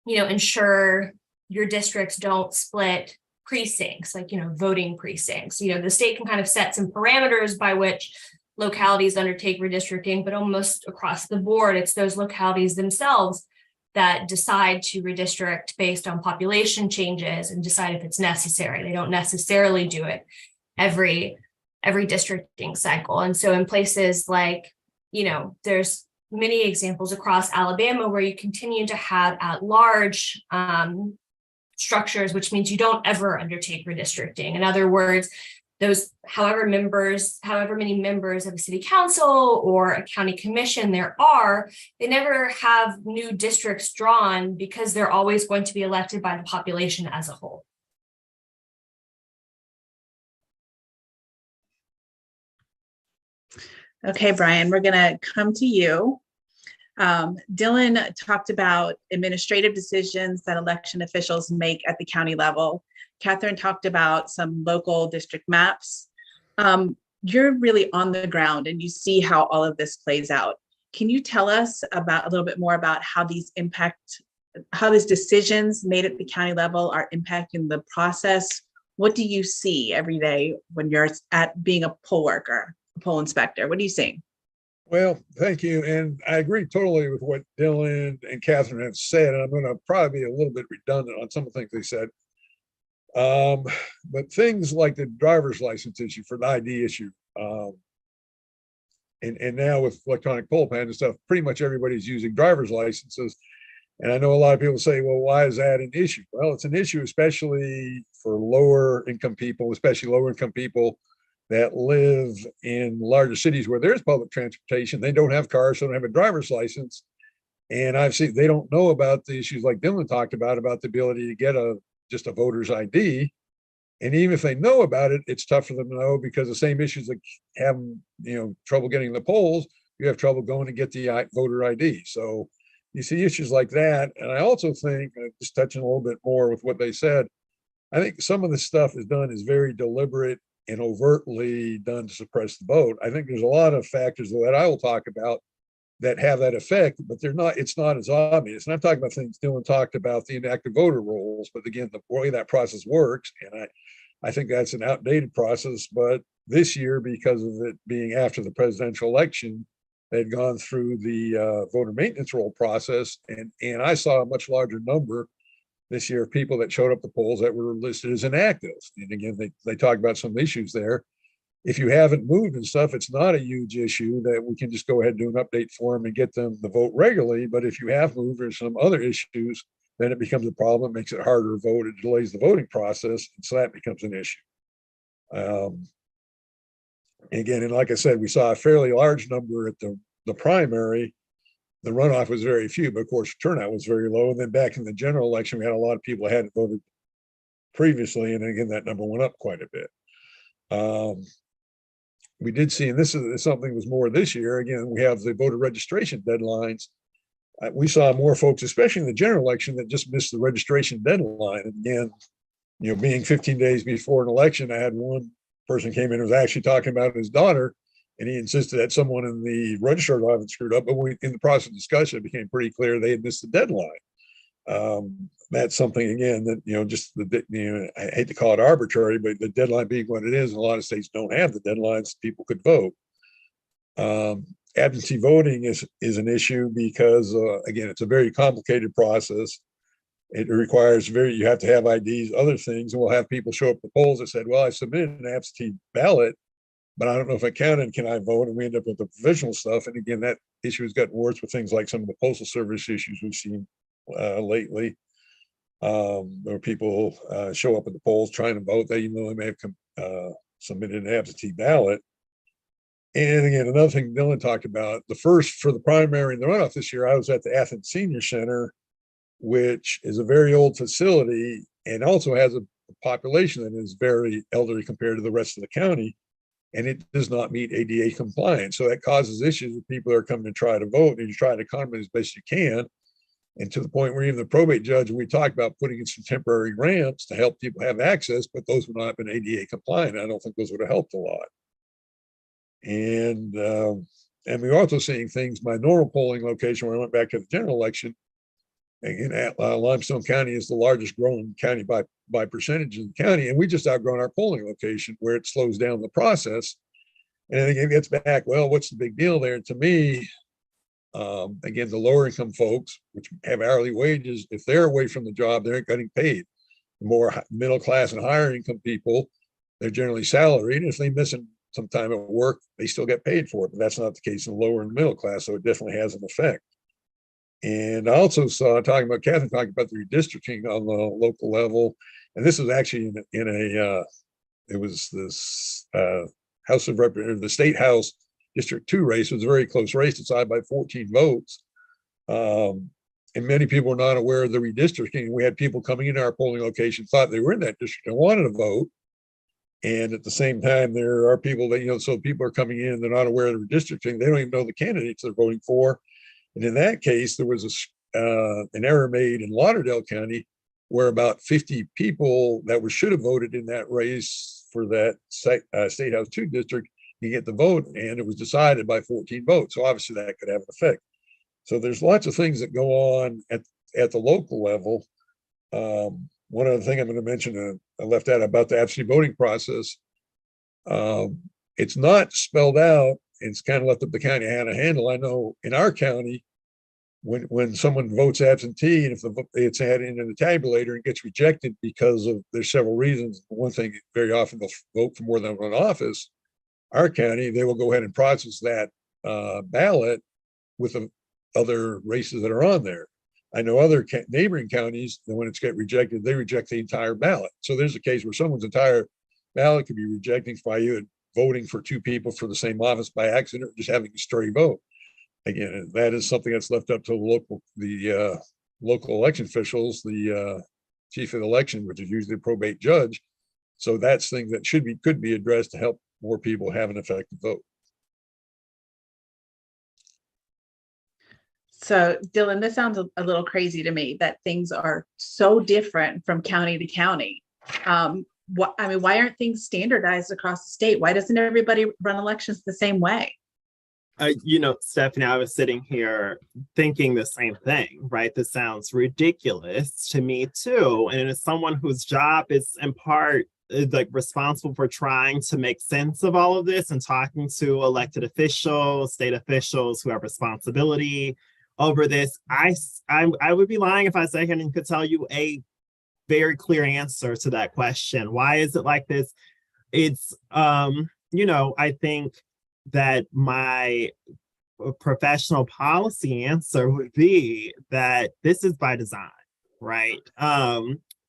ensure your districts don't split precincts, like, voting precincts. The state can kind of set some parameters by which localities undertake redistricting, but almost across the board, it's those localities themselves that decide to redistrict based on population changes and decide if it's necessary. They don't necessarily do it every districting cycle. And so in places like, there's many examples across Alabama where you continue to have at-large structures, which means you don't ever undertake redistricting. In other words, those however many members of a city council or a county commission there are, they never have new districts drawn because they're always going to be elected by the population as a whole. Okay, Bryan, we're going to come to you. Dillon talked about administrative decisions that election officials make at the county level. Kathryn talked about some local district maps. You're really on the ground and you see how all of this plays out. Can you tell us about a little bit more about how these decisions made at the county level are impacting the process? What do you see every day when you're at being a poll worker, a poll inspector? What are you seeing? Well, thank you. And I agree totally with what Dillon and Kathryn have said. And I'm going to probably be a little bit redundant on some of the things they said. But things like the driver's license issue for the ID issue, and now with electronic poll pen and stuff, pretty much everybody's using driver's licenses. And I know a lot of people say, well, why is that an issue? Well, it's an issue, especially for lower income people, that live in larger cities where there's public transportation. They don't have cars, so they don't have a driver's license. And I've seen they don't know about the issues like Dillon talked about the ability to get just a voter's ID. And even if they know about it, it's tough for them to know because the same issues that have trouble getting the polls, you have trouble going to get the voter ID. So you see issues like that. And I also think, just touching a little bit more with what they said, I think some of the stuff is very deliberate and overtly done to suppress the vote. I think there's a lot of factors that I will talk about that have that effect, but it's not as obvious. And I'm talking about things Dillon talked about, the inactive voter rolls, but again, the way that process works, and I think that's an outdated process, but this year, because of it being after the presidential election, they'd gone through the voter maintenance roll process, and I saw a much larger number this year of people that showed up the polls that were listed as inactive. And again, they talked about some issues there. if you haven't moved and stuff, it's not a huge issue that we can just go ahead and do an update form and get them to vote regularly. But if you have moved or some other issues, then it becomes a problem, makes it harder to vote, it delays the voting process, and so that becomes an issue. Again, and like I said, we saw a fairly large number at the primary. The runoff was very few, but of course, turnout was very low. And then back in the general election, we had a lot of people who hadn't voted previously, and again, that number went up quite a bit. We did see, and this is something that was more this year, again, we have the voter registration deadlines. We saw more folks, especially in the general election, that just missed the registration deadline. And again, being 15 days before an election, I had one person came in and was actually talking about his daughter, and he insisted that someone in the registrar's office screwed up. But in the process of discussion, it became pretty clear they had missed the deadline. That's something, again, that, just I hate to call it arbitrary, but the deadline being what it is, and a lot of states don't have the deadlines, people could vote. Absentee voting is an issue because, again, it's a very complicated process. It requires you have to have IDs, other things, and we'll have people show up at the polls that said, well, I submitted an absentee ballot, but I don't know if I counted, can I vote? And we end up with the provisional stuff. And again, that issue has gotten worse with things like some of the postal service issues we've seen lately, where people show up at the polls trying to vote, even though they may have submitted an absentee ballot. And again, another thing Dillon talked about, the first for the primary and the runoff this year, I was at the Athens Senior Center, which is a very old facility and also has a population that is very elderly compared to the rest of the county, and it does not meet ADA compliance. So that causes issues with people that are coming to try to vote, and you try to accommodate as best you can. And to the point where even the probate judge, we talked about putting in some temporary ramps to help people have access, but those would not have been ADA compliant. I don't think those would have helped a lot. And we're also seeing things, my normal polling location, where I went back to the general election, again, Limestone County is the largest growing county by percentage in the county, and we just outgrown our polling location where it slows down the process. And then it gets back, well, what's the big deal there? To me, again, the lower income folks, which have hourly wages, if they're away from the job, they're getting paid. The more middle class and higher income people, they're generally salaried. If they miss some time at work, they still get paid for it. But that's not the case in the lower and middle class, so it definitely has an effect. And I also saw, Kathryn talking about the redistricting on the local level, and this was actually it was this House of Representatives, the State House District 2 race. It was a very close race, decided by 14 votes. And many people were not aware of the redistricting. We had people coming into our polling location, thought they were in that district and wanted to vote. And at the same time, there are people that, so people are coming in, they're not aware of the redistricting. They don't even know the candidates they're voting for. And in that case, there was an error made in Lauderdale County where about 50 people that should have voted in that race for that State House 2 district to get the vote, and it was decided by 14 votes. So obviously that could have an effect. So there's lots of things that go on at the local level. One other thing I'm going to mention, I left out about the absentee voting process. It's not spelled out. It's kind of left up the county how to handle. I know in our county, when someone votes absentee, and if it's added into the tabulator and gets rejected because of there's several reasons. One thing, very often they'll vote for more than one office. Our county, they will go ahead and process that ballot with the other races that are on there. I know other neighboring counties, when it's get rejected, they reject the entire ballot. So there's a case where someone's entire ballot could be rejected by you voting for two people for the same office by accident, or just having a stray vote. Again, that is something that's left up to the local election officials, the chief of the election, which is usually the probate judge. So that's things that could be addressed to help more people have an effective vote. So, Dillon, this sounds a little crazy to me that things are so different from county to county. Why aren't things standardized across the state? Why doesn't everybody run elections the same way? Stephanie, I was sitting here thinking the same thing, right? This sounds ridiculous to me too. And as someone whose job is in part responsible for trying to make sense of all of this and talking to elected officials, state officials who have responsibility over this, I would be lying if I say I could tell you a very clear answer to that question. Why is it like this? It's I think that my professional policy answer would be that this is by design, right?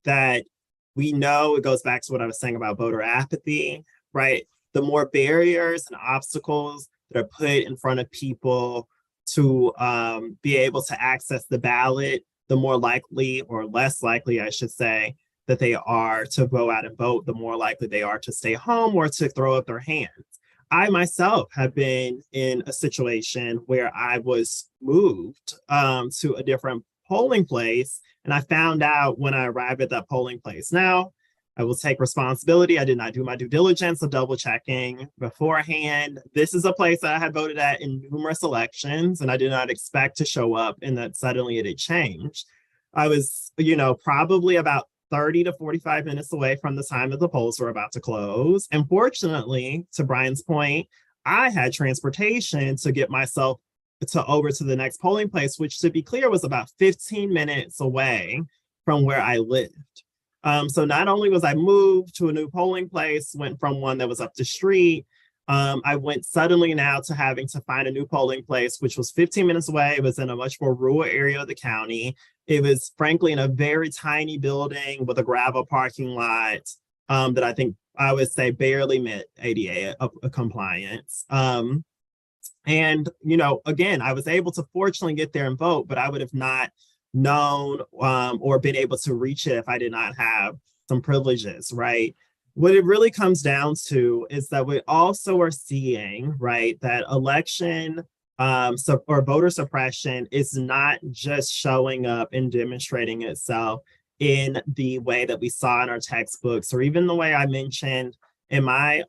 That we know it goes back to what I was saying about voter apathy, right? The more barriers and obstacles that are put in front of people to be able to access the ballot, the more likely, or less likely, I should say, that they are to go out and vote, the more likely they are to stay home or to throw up their hands. I myself have been in a situation where I was moved to a different polling place, and I found out when I arrived at that polling place. Now, I will take responsibility. I did not do my due diligence of double checking beforehand. This is a place that I had voted at in numerous elections, and I did not expect to show up and that suddenly it had changed. I was, probably about 30 to 45 minutes away from the time that the polls were about to close. And fortunately, to Bryan's point, I had transportation to get myself over to the next polling place, which, to be clear, was about 15 minutes away from where I lived. So not only was I moved to a new polling place, went from one that was up the street, I went suddenly now to having to find a new polling place, which was 15 minutes away. It was in a much more rural area of the county. It was frankly in a very tiny building with a gravel parking lot that I think I would say barely met ADA compliance. And, again, I was able to fortunately get there and vote, but I would have not known or been able to reach it if I did not have some privileges, right? What it really comes down to is that we also are seeing, right, that election or voter suppression is not just showing up and demonstrating itself in the way that we saw in our textbooks, or even the way I mentioned in my,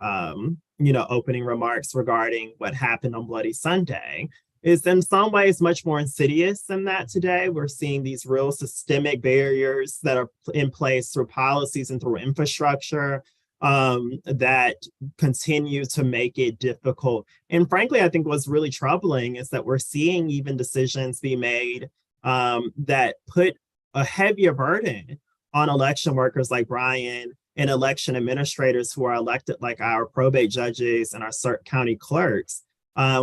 opening remarks regarding what happened on Bloody Sunday. Is in some ways much more insidious than that today. We're seeing these real systemic barriers that are in place through policies and through infrastructure that continue to make it difficult. And frankly, I think what's really troubling is that we're seeing even decisions be made that put a heavier burden on election workers like Bryan and election administrators who are elected, like our probate judges and our county clerks.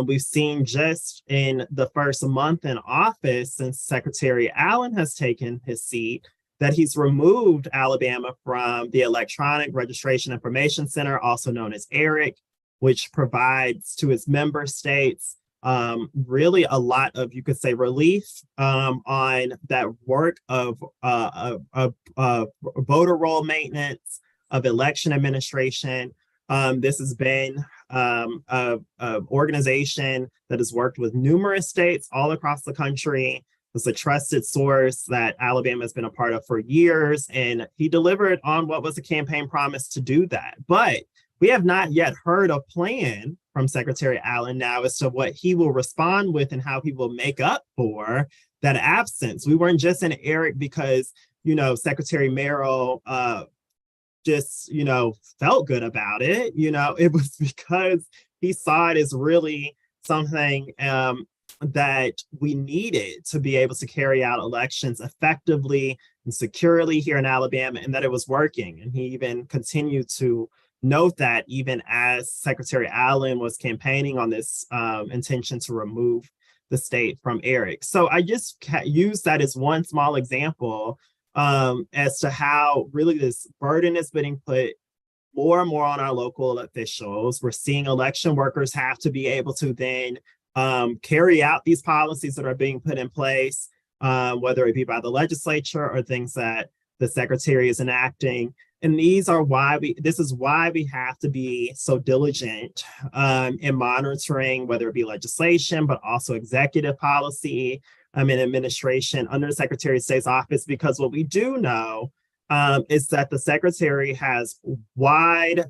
We've seen just in the first month in office since Secretary Allen has taken his seat that he's removed Alabama from the Electronic Registration Information Center, also known as ERIC, which provides to its member states really a lot of, you could say, relief on that work of voter roll maintenance, of election administration. This has been an organization that has worked with numerous states all across the country. It's a trusted source that Alabama has been a part of for years, and he delivered on what was a campaign promise to do that. But we have not yet heard a plan from Secretary Allen now as to what he will respond with and how he will make up for that absence. We weren't just in ERIC because, Secretary Merrill just, felt good about it. It was because he saw it as really something that we needed to be able to carry out elections effectively and securely here in Alabama, and that it was working. And he even continued to note that even as Secretary Allen was campaigning on this intention to remove the state from ERIC. So I just use that as one small example as to how really this burden is being put more and more on our local officials. We're seeing election workers have to be able to then carry out these policies that are being put in place, whether it be by the legislature or things that the secretary is enacting. And this is why we have to be so diligent in monitoring, whether it be legislation, but also executive policy and administration under the Secretary of State's office, because what we do know is that the secretary has wide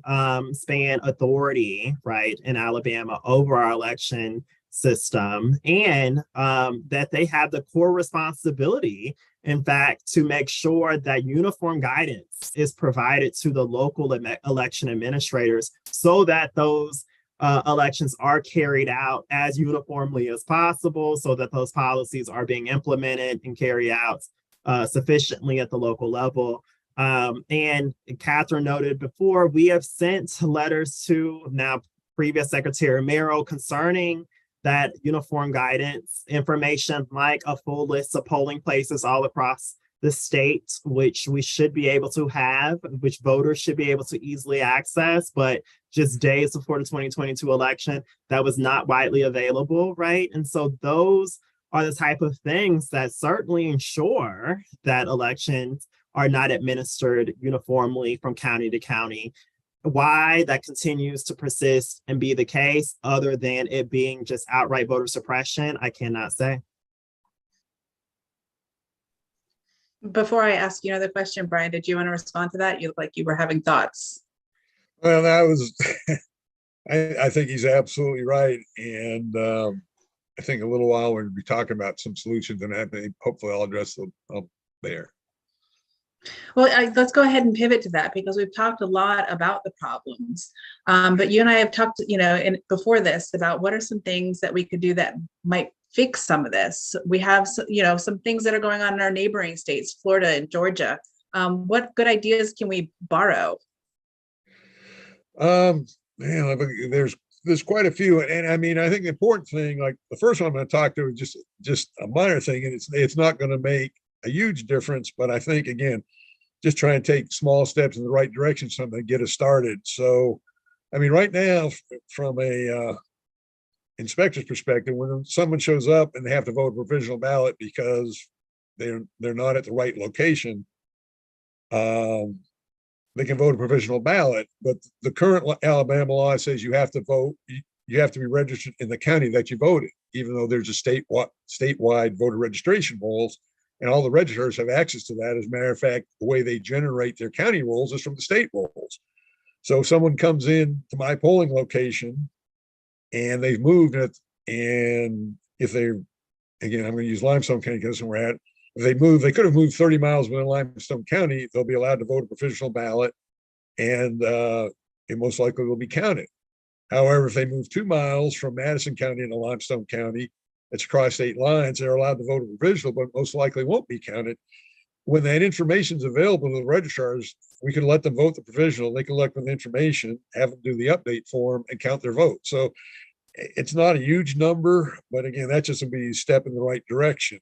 span authority, right, in Alabama over our election system, and that they have the core responsibility, in fact, to make sure that uniform guidance is provided to the local election administrators so that those elections are carried out as uniformly as possible, so that those policies are being implemented and carried out sufficiently at the local level. And Kathryn noted before, we have sent letters to now previous Secretary Merrill concerning that uniform guidance information, like a full list of polling places all across the state, which we should be able to have, which voters should be able to easily access, but just days before the 2022 election, that was not widely available, right? And so those are the type of things that certainly ensure that elections are not administered uniformly from county to county. Why that continues to persist and be the case, other than it being just outright voter suppression, I cannot say. Before I ask you another question, Bryan, did you want to respond to that? You look like you were having thoughts. Well, that was, I think he's absolutely right. And I think a little while we're going to be talking about some solutions, and I think hopefully I'll address them there. Well, let's go ahead and pivot to that, because we've talked a lot about the problems. But you and I have talked, before this about what are some things that we could do that might fix some of this. We have, some things that are going on in our neighboring states, Florida and Georgia. What good ideas can we borrow? Man, there's quite a few, and I mean, I think the important thing, like the first one I'm going to talk to, is just a minor thing, and it's not going to make a huge difference, but I think, again, just try and take small steps in the right direction, something to get us started. So, I mean, right now, from a inspector's perspective, when someone shows up and they have to vote a provisional ballot because they're not at the right location, they can vote a provisional ballot, but the current Alabama law says you have to vote, you have to be registered in the county that you voted, even though there's a statewide voter registration rolls, and all the registrars have access to that. As a matter of fact, the way they generate their county rolls is from the state rolls. So if someone comes in to my polling location and they've moved it, and if they're, again, I'm going to use Limestone County because that's where we're at. If they move, they could have moved 30 miles within Limestone County, they'll be allowed to vote a provisional ballot, and it most likely will be counted. However, if they move 2 miles from Madison County into Limestone County, it's across state lines, they're allowed to vote a provisional, but most likely won't be counted. When that information is available to the registrars, we can let them vote the provisional. They can look with the information, have them do the update form, and count their vote. So it's not a huge number, but again, that's just a big step in the right direction.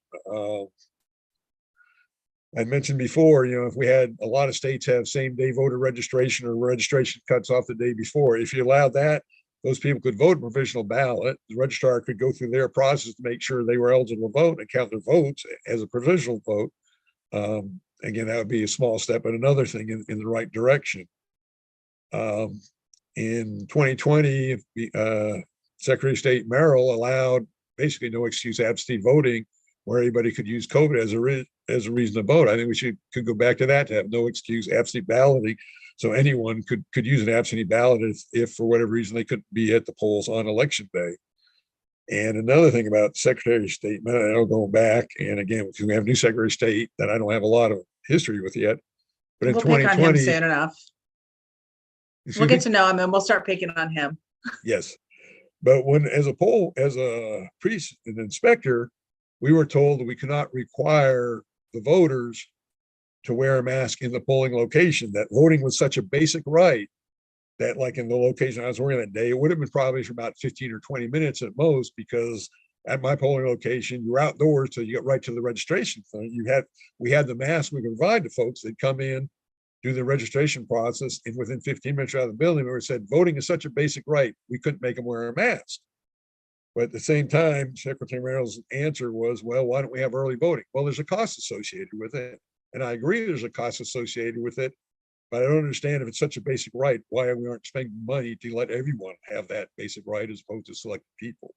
I mentioned before, if we had, a lot of states have same day voter registration, or registration cuts off the day before. If you allowed that, those people could vote a provisional ballot. The registrar could go through their process to make sure they were eligible to vote and count their votes as a provisional vote. Again, that would be a small step, but another thing in the right direction. In 2020, Secretary of State Merrill allowed basically no excuse absentee voting, where anybody could use COVID as a reason to vote. I think we could go back to that, to have no excuse absentee balloting, so anyone could use an absentee ballot if for whatever reason they couldn't be at the polls on election day. And another thing about Secretary of State, I'll go back, and again, we have new Secretary of State that I don't have a lot of history with yet, but in 2020, pick on him soon enough. We'll get to know him and we'll start picking on him. Yes, but when as a priest and inspector, we were told that we cannot require the voters to wear a mask in the polling location, that voting was such a basic right that, like in the location I was working that day, it would have been probably for about 15 or 20 minutes at most, because at my polling location, you were outdoors till you got right to the registration thing. We had the mask we could provide to folks. They'd come in, do the registration process, and within 15 minutes out of the building, we said voting is such a basic right, we couldn't make them wear a mask. But at the same time, Secretary Merrill's answer was, well, why don't we have early voting? Well, there's a cost associated with it. And I agree there's a cost associated with it, but I don't understand, if it's such a basic right, why we aren't spending money to let everyone have that basic right as opposed to select people.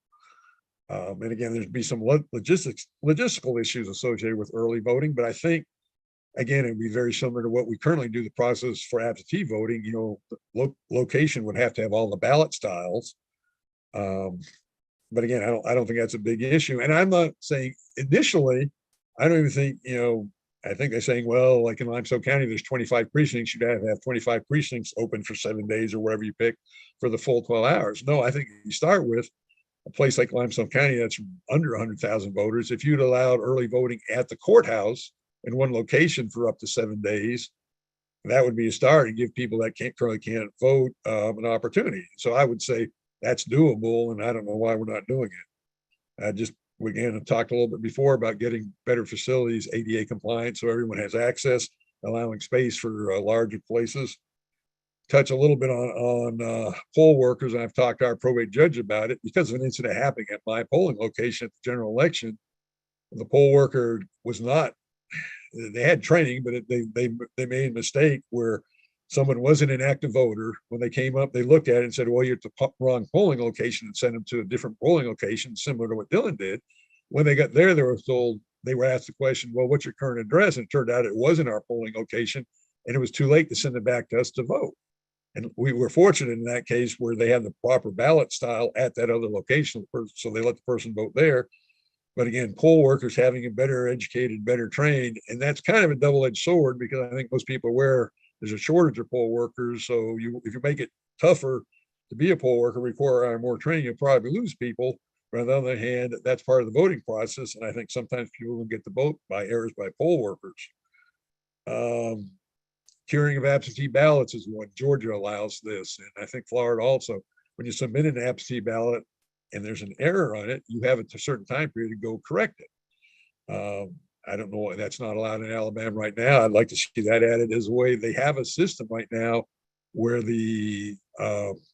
And again, there'd be some logistical issues associated with early voting, but I think, again, it'd be very similar to what we currently do the process for absentee voting. The location would have to have all the ballot styles. But again, I don't think that's a big issue. And I'm not saying initially, I don't even think, I think they're saying, well, like in Limestone County, there's 25 precincts. You'd have 25 precincts open for 7 days or whatever you pick for the full 12 hours. No, I think you start with a place like Limestone County that's under 100,000 voters. If you'd allowed early voting at the courthouse in one location for up to 7 days, that would be a start, and give people that currently can't vote an opportunity. So I would say that's doable, and I don't know why we're not doing it. We again talked a little bit before about getting better facilities, ADA compliant, so everyone has access, allowing space for larger places. Touch a little bit on poll workers. I've talked to our probate judge about it because of an incident happening at my polling location at the general election. The poll worker was not, they had training, but they made a mistake where someone wasn't an active voter. When they came up, they looked at it and said, well, you're at the wrong polling location, and sent them to a different polling location, similar to what Dillon did. When they got there, they were asked the question, well, what's your current address? And it turned out it wasn't our polling location, and it was too late to send it back to us to vote. And we were fortunate in that case where they had the proper ballot style at that other location, so they let the person vote there. But again, poll workers having a better educated, better trained, and that's kind of a double-edged sword, because I think most people are aware there's a shortage of poll workers. So if you make it tougher to be a poll worker, require more training, you'll probably lose people. But on the other hand, that's part of the voting process. And I think sometimes people will get the vote by errors by poll workers. Curing of absentee ballots is one. Georgia allows this. And I think Florida also. When you submit an absentee ballot and there's an error on it, you have a certain time period to go correct it. I don't know why that's not allowed in Alabama right now. I'd like to see that added as a way. They have a system right now where the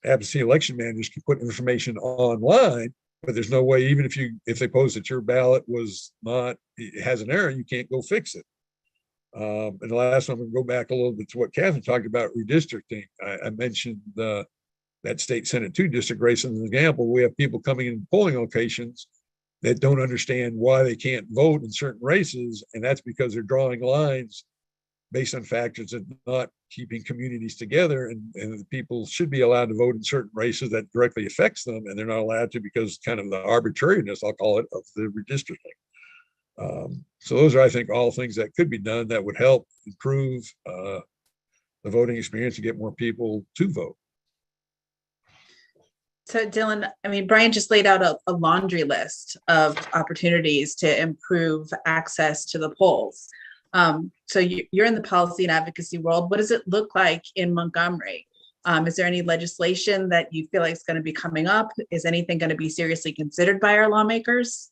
absentee election managers can put information online, but there's no way, even if they post that your ballot it has an error, you can't go fix it. And the last one, I'm going to go back a little bit to what Kathryn talked about, redistricting. I mentioned that state Senate 2 district race as an example. We have people coming in polling locations that don't understand why they can't vote in certain races, and that's because they're drawing lines based on factors that are not keeping communities together, and the people should be allowed to vote in certain races that directly affects them, and they're not allowed to because kind of the arbitrariness, I'll call it, of the redistricting. So those are, I think, all things that could be done that would help improve the voting experience and get more people to vote. So Dillon, Bryan just laid out a laundry list of opportunities to improve access to the polls. So you're in the policy and advocacy world. What does it look like in Montgomery? Is there any legislation that you feel like is going to be coming up? Is anything going to be seriously considered by our lawmakers?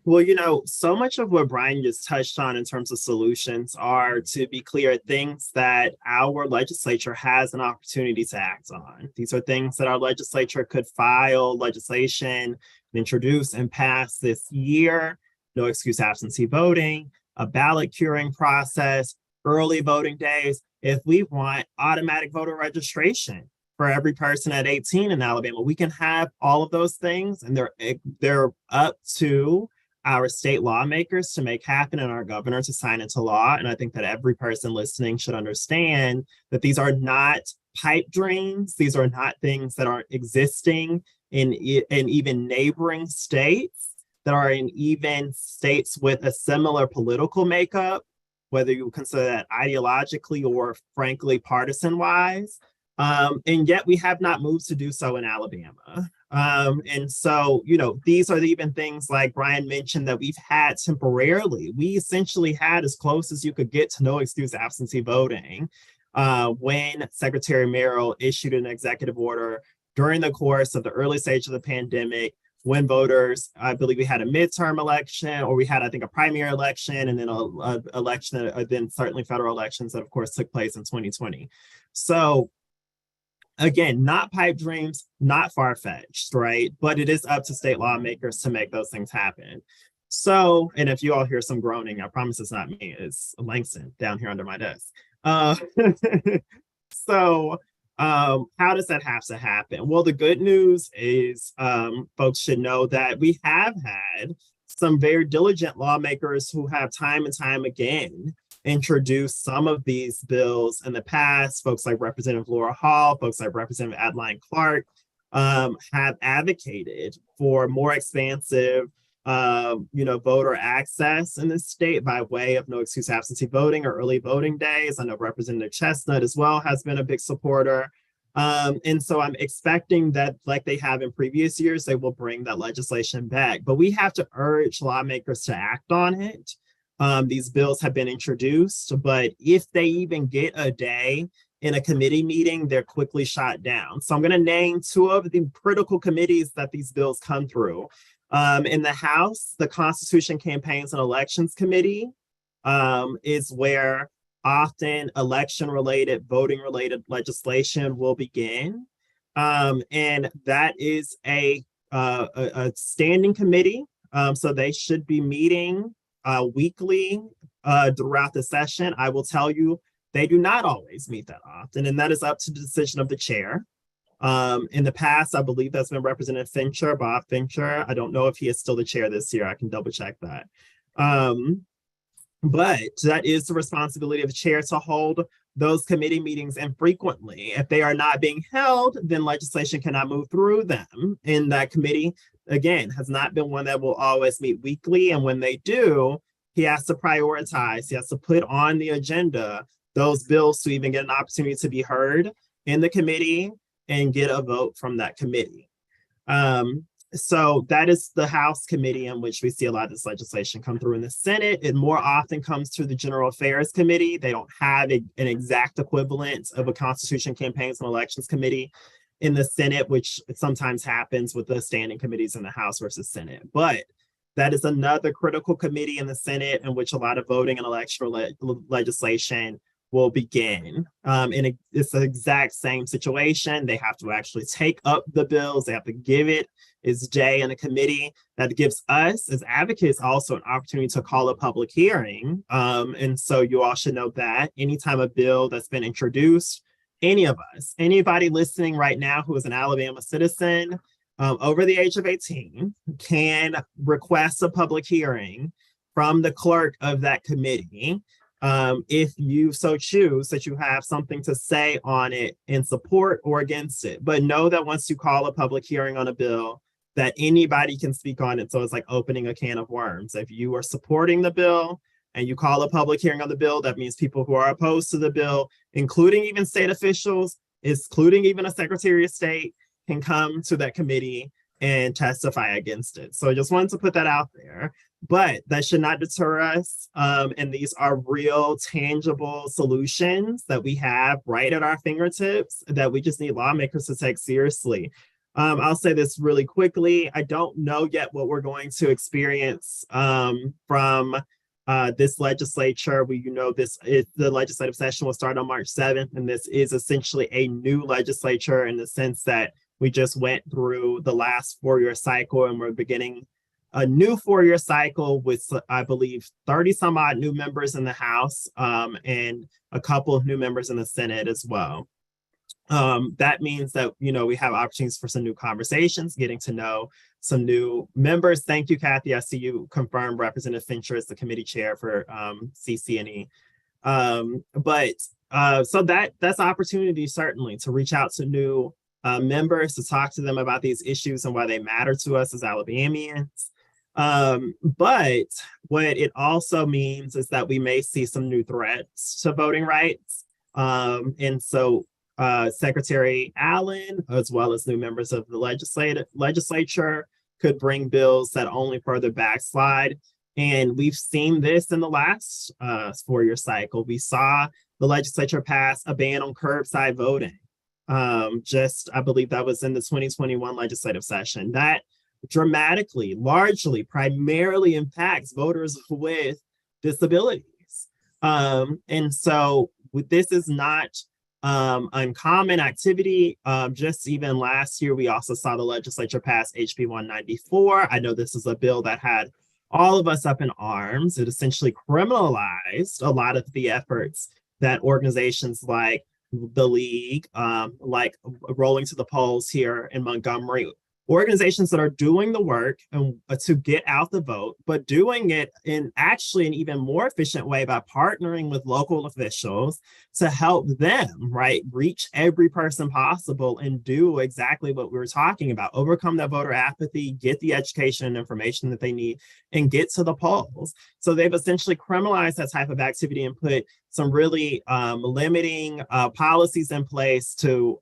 Well, so much of what Bryan just touched on in terms of solutions are, to be clear, things that our legislature has an opportunity to act on. These are things that our legislature could file legislation, introduce and pass this year. No excuse absentee voting, a ballot curing process, early voting days. If we want automatic voter registration for every person at 18 in Alabama, we can have all of those things, and they're up to our state lawmakers to make happen and our governor to sign into law. And I think that every person listening should understand that these are not pipe dreams. These are not things that aren't existing in even neighboring states, that are in even states with a similar political makeup, whether you consider that ideologically or frankly partisan wise. And yet we have not moved to do so in Alabama. And so, these are even things like Bryan mentioned that we've had temporarily. We essentially had as close as you could get to no excuse absentee voting when Secretary Merrill issued an executive order during the course of the early stage of the pandemic, when voters, I believe we had a midterm election, or we had, I think, a primary election, and then an election, then certainly federal elections that, of course, took place in 2020. So again, not pipe dreams, not far-fetched, right? But it is up to state lawmakers to make those things happen. So, and if you all hear some groaning, I promise it's not me, it's Langston down here under my desk. So how does that have to happen? Well, the good news is folks should know that we have had some very diligent lawmakers who have time and time again introduced some of these bills in the past. Folks like Representative Laura Hall, folks like Representative Adeline Clark have advocated for more expansive voter access in the state by way of no excuse absentee voting or early voting days. I know Representative Chestnut as well has been a big supporter. And so I'm expecting that, like they have in previous years, they will bring that legislation back. But we have to urge lawmakers to act on it. These bills have been introduced, but if they even get a day in a committee meeting, they're quickly shot down. So I'm going to name two of the critical committees that these bills come through. In the House, the Constitution, Campaigns, and Elections Committee is where often election-related, voting-related legislation will begin. And that is a standing committee. So they should be meeting weekly throughout the session. I will tell you, they do not always meet that often, and that is up to the decision of the chair. In the past, I believe that's been Representative Fincher, Bob Fincher. I don't know if he is still the chair this year. I can double check that. But that is the responsibility of the chair to hold those committee meetings infrequently. If they are not being held, then legislation cannot move through them. And that committee, again, has not been one that will always meet weekly. And when they do, he has to prioritize, he has to put on the agenda those bills to even get an opportunity to be heard in the committee and get a vote from that committee. So that is the House committee in which we see a lot of this legislation come through. In the Senate, it more often comes through the General Affairs Committee. They don't have an exact equivalent of a Constitution, Campaigns, and Elections Committee in the Senate, which sometimes happens with the standing committees in the House versus Senate. But that is another critical committee in the Senate in which a lot of voting and election legislation will begin. And it's the exact same situation. They have to actually take up the bills. They have to give it its day in a committee. That gives us as advocates also an opportunity to call a public hearing. And so you all should know that anytime a bill that's been introduced, any of us, anybody listening right now who is an Alabama citizen over the age of 18 can request a public hearing from the clerk of that committee. If you so choose that you have something to say on it in support or against it. But know that once you call a public hearing on a bill, that anybody can speak on it. So it's like opening a can of worms. If you are supporting the bill and you call a public hearing on the bill, that means people who are opposed to the bill, including even state officials, including even a Secretary of State, can come to that committee and testify against it. So I just wanted to put that out there. But that should not deter us. And these are real, tangible solutions that we have right at our fingertips that we just need lawmakers to take seriously. I'll say this really quickly. I don't know yet what we're going to experience from this legislature. The legislative session will start on March 7th, and this is essentially a new legislature in the sense that we just went through the last four-year cycle and we're beginning a new four-year cycle with, I believe, 30 some odd new members in the House and a couple of new members in the Senate as well. That means that, we have opportunities for some new conversations, getting to know some new members. Thank you, Kathy. I see you confirmed Representative Fincher as the committee chair for CC&E. So that's opportunity certainly to reach out to new members, to talk to them about these issues and why they matter to us as Alabamians. But what it also means is that we may see some new threats to voting rights. And so Secretary Allen, as well as new members of the legislature, could bring bills that only further backslide. And we've seen this in the last four-year cycle. We saw the legislature pass a ban on curbside voting. I believe that was in the 2021 legislative session. That dramatically, largely, primarily impacts voters with disabilities. And so this is not uncommon activity. Just even last year, we also saw the legislature pass HB 194. I know this is a bill that had all of us up in arms. It essentially criminalized a lot of the efforts that organizations like the League, like Rolling to the Polls here in Montgomery, organizations that are doing the work and to get out the vote, but doing it in actually an even more efficient way by partnering with local officials to help them, reach every person possible and do exactly what we were talking about, overcome that voter apathy, get the education and information that they need, and get to the polls. So they've essentially criminalized that type of activity and put some really limiting policies in place to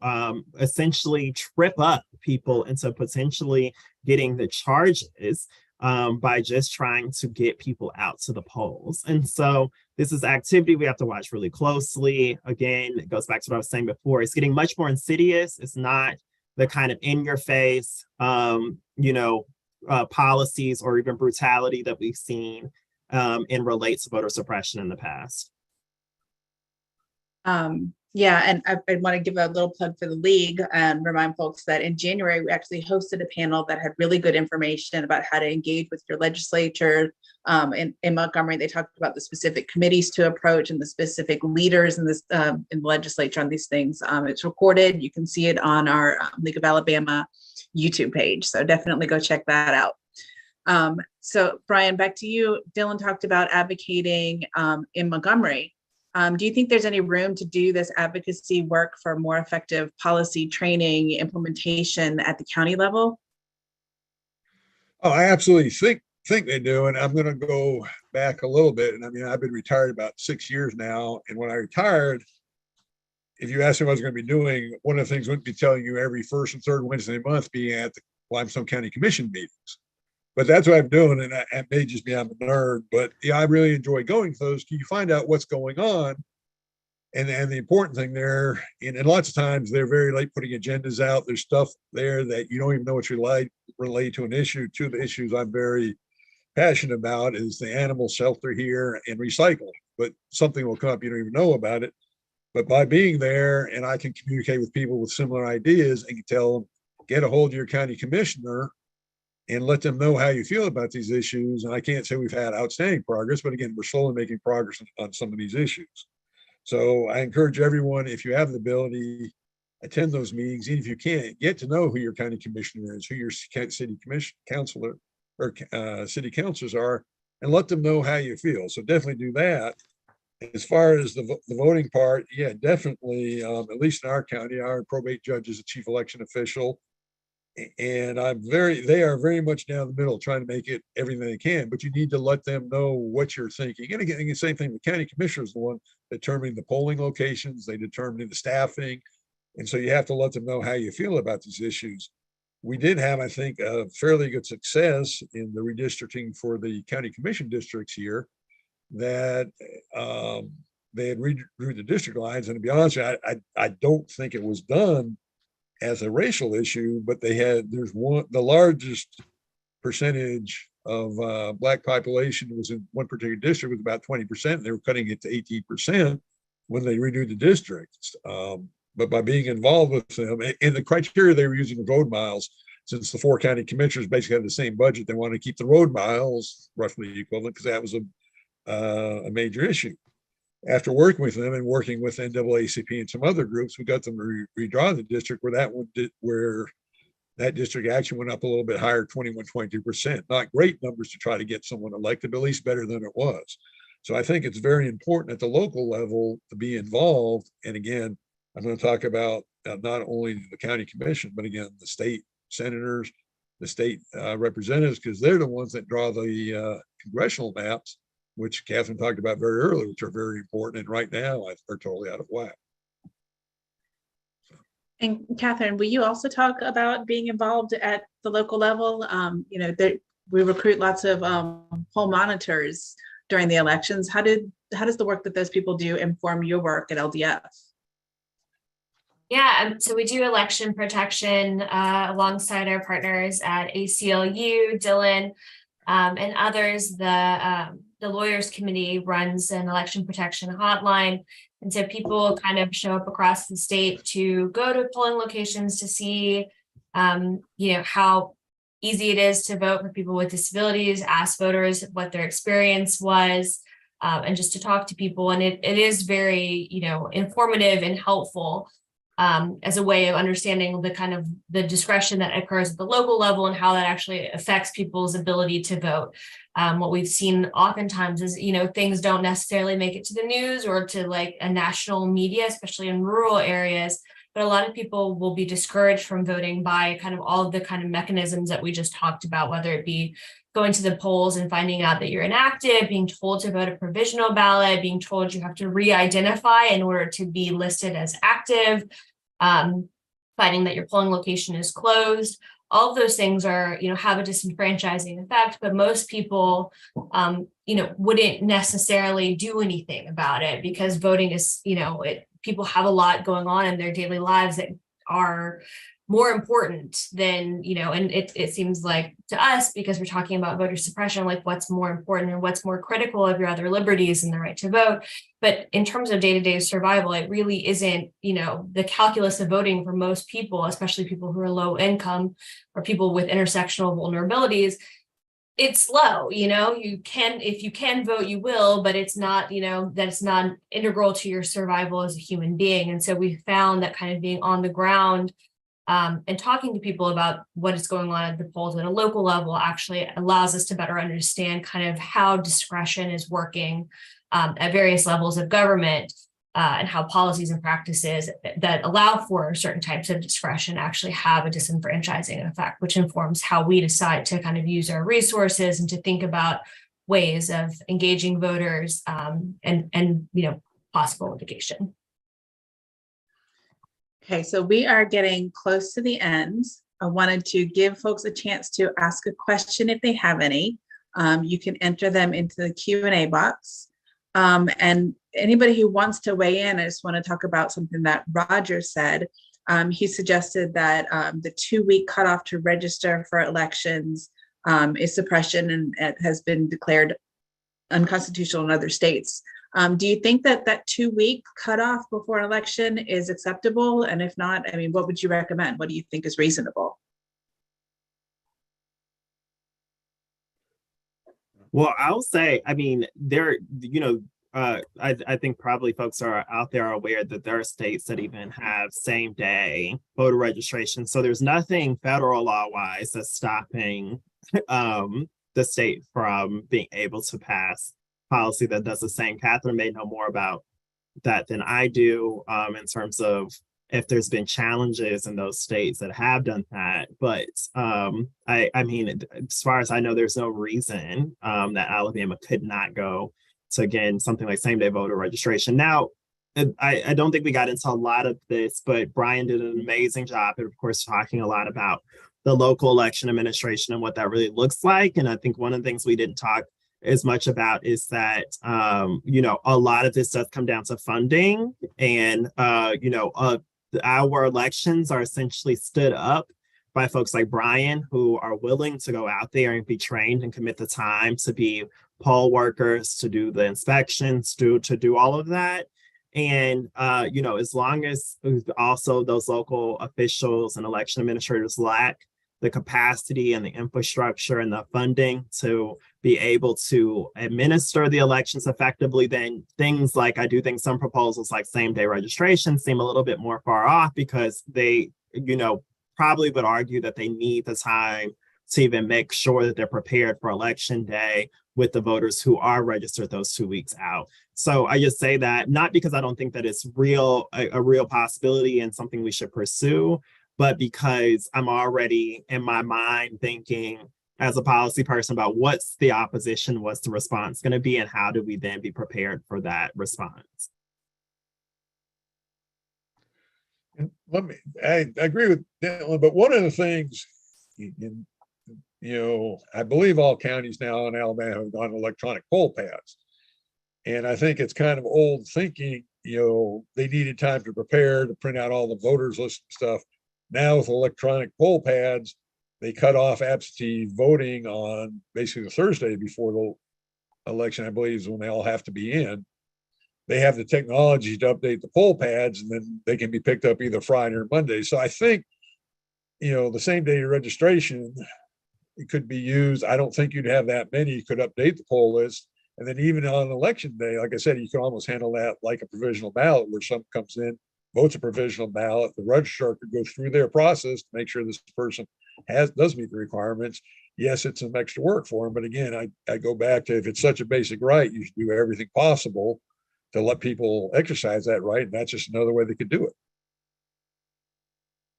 essentially trip up people into potentially getting the charges. by just trying to get people out to the polls. And so this is activity we have to watch really closely. Again, it goes back to what I was saying before. It's getting much more insidious. It's not the kind of in your face, policies or even brutality that we've seen and relates to voter suppression in the past. Yeah, and I want to give a little plug for the league and remind folks that in January, we actually hosted a panel that had really good information about how to engage with your legislature. In Montgomery, they talked about the specific committees to approach and the specific leaders in this in the legislature on these things. It's recorded. You can see it on our League of Alabama YouTube page. So definitely go check that out. So Bryan, back to you. Dillon talked about advocating in Montgomery. Do you think there's any room to do this advocacy work for more effective policy training, implementation at the county level? Oh, I absolutely think they do. And I'm going to go back a little bit. And I mean, I've been retired about 6 years now. And when I retired, if you asked me what I was going to be doing, one of the things I wouldn't be telling you every first and third Wednesday of the month being at the Limestone County Commission meetings. But that's what I'm doing, and it may just be I'm a nerd, but yeah, I really enjoy going to those. You find out what's going on, and the important thing there, and lots of times they're very late putting agendas out. There's stuff there that you don't even know what's related to an issue. Two of the issues I'm very passionate about is the animal shelter here and recycling. But something will come up, you don't even know about it. But by being there, and I can communicate with people with similar ideas and can tell them, get a hold of your county commissioner and let them know how you feel about these issues. And I can't say we've had outstanding progress, but again, we're slowly making progress on some of these issues. So I encourage everyone, if you have the ability, attend those meetings. Even if you can't, get to know who your county commissioner is, who your city commission councilor or city councilors are, and let them know how you feel. So definitely do that. As far as the voting part, yeah, definitely, at least in our county, our probate judge is the chief election official. And they are very much down the middle trying to make it everything they can, but you need to let them know what you're thinking. And again, the same thing, the county commissioner is the one determining the polling locations, they determine the staffing. And so you have to let them know how you feel about these issues. We did have, I think, a fairly good success in the redistricting for the county commission districts here that they had redrew the district lines. And to be honest, I don't think it was done as a racial issue, but the largest percentage of Black population was in one particular district was about 20%. And they were cutting it to 18% when they renewed the districts. But by being involved with them, and the criteria they were using was road miles, since the 4 county commissioners basically had the same budget, they wanted to keep the road miles roughly equivalent because that was a major issue. After working with them and working with NAACP and some other groups, we got them to redraw the district where that district actually went up a little bit higher, 21, 22%. Not great numbers to try to get someone elected, but at least better than it was. So I think it's very important at the local level to be involved. And again, I'm going to talk about not only the county commission, but again, the state senators, the state representatives, because they're the ones that draw the congressional maps, which Kathryn talked about very early, which are very important. And right now are totally out of whack. And Kathryn, will you also talk about being involved at the local level? We recruit lots of poll monitors during the elections. How does the work that those people do inform your work at LDF? Yeah, so we do election protection alongside our partners at ACLU, Dillon, and others. The Lawyers Committee runs an election protection hotline. And so people kind of show up across the state to go to polling locations to see, how easy it is to vote for people with disabilities, ask voters what their experience was, and just to talk to people. And it is very, informative and helpful as a way of understanding the discretion that occurs at the local level and how that actually affects people's ability to vote. What we've seen oftentimes is, things don't necessarily make it to the news or to like a national media, especially in rural areas. But a lot of people will be discouraged from voting by kind of all of the kind of mechanisms that we just talked about, whether it be going to the polls and finding out that you're inactive, being told to vote a provisional ballot, being told you have to re-identify in order to be listed as active, finding that your polling location is closed. all of those things are, have a disenfranchising effect, but most people, wouldn't necessarily do anything about it because voting is, people have a lot going on in their daily lives that are more important than, and it seems like to us, because we're talking about voter suppression, like what's more important and what's more critical of your other liberties and the right to vote. But in terms of day-to-day survival, it really isn't, the calculus of voting for most people, especially people who are low income or people with intersectional vulnerabilities. It's low, if you can vote, you will, but it's not, that's not integral to your survival as a human being. And so we found that kind of being on the ground and talking to people about what is going on at the polls at a local level actually allows us to better understand kind of how discretion is working at various levels of government and how policies and practices that allow for certain types of discretion actually have a disenfranchising effect, which informs how we decide to kind of use our resources and to think about ways of engaging voters and possible litigation. Okay, so we are getting close to the end. I wanted to give folks a chance to ask a question if they have any. You can enter them into the Q&A box. And anybody who wants to weigh in, I just want to talk about something that Roger said. He suggested that the 2-week cutoff to register for elections is suppression, and it has been declared unconstitutional in other states. Do you think that 2-week cutoff before an election is acceptable? And if not, what would you recommend? What do you think is reasonable? Well, I'll say, I think probably folks are out there are aware that there are states that even have same day voter registration. So there's nothing federal law wise that's stopping the state from being able to pass policy that does the same. Kathryn may know more about that than I do in terms of if there's been challenges in those states that have done that. But as far as I know, there's no reason that Alabama could not go to, again, something like same day voter registration. Now, I don't think we got into a lot of this, but Bryan did an amazing job, and of course, talking a lot about the local election administration and what that really looks like. And I think one of the things we didn't talk as much about is that, a lot of this does come down to funding, and, our elections are essentially stood up by folks like Bryan, who are willing to go out there and be trained and commit the time to be poll workers, to do the inspections, to do all of that. And, as long as also those local officials and election administrators lack the capacity and the infrastructure and the funding to be able to administer the elections effectively, then things like, I do think some proposals like same day registration seem a little bit more far off, because they, probably would argue that they need the time to even make sure that they're prepared for election day with the voters who are registered those 2 weeks out. So I just say that not because I don't think that it's a real possibility and something we should pursue, but because I'm already in my mind thinking as a policy person about what's the opposition, what's the response going to be, and how do we then be prepared for that response. I agree with Dillon, but one of the things, I believe all counties now in Alabama have gone electronic poll pads. And I think it's kind of old thinking, they needed time to prepare, to print out all the voters list and stuff. Now with electronic poll pads, they cut off absentee voting on basically the Thursday before the election, I believe, is when they all have to be in. They have the technology to update the poll pads, and then they can be picked up either Friday or Monday. So I think, the same day registration, it could be used. I don't think you'd have that many. You could update the poll list. And then even on election day, like I said, you can almost handle that like a provisional ballot, where someone comes in, votes a provisional ballot. The registrar could go through their process to make sure this person does meet the requirements. Yes, it's some extra work for them. But again, I go back to, if it's such a basic right, you should do everything possible to let people exercise that right. And that's just another way they could do it.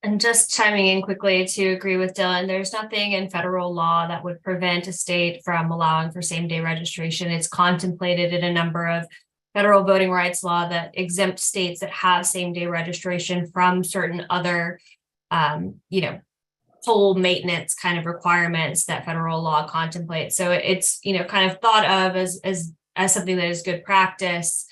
And just chiming in quickly to agree with Dillon, there's nothing in federal law that would prevent a state from allowing for same-day registration. It's contemplated in a number of federal voting rights law that exempt states that have same-day registration from certain other, full maintenance kind of requirements that federal law contemplates. So it's, kind of thought of as something that is good practice,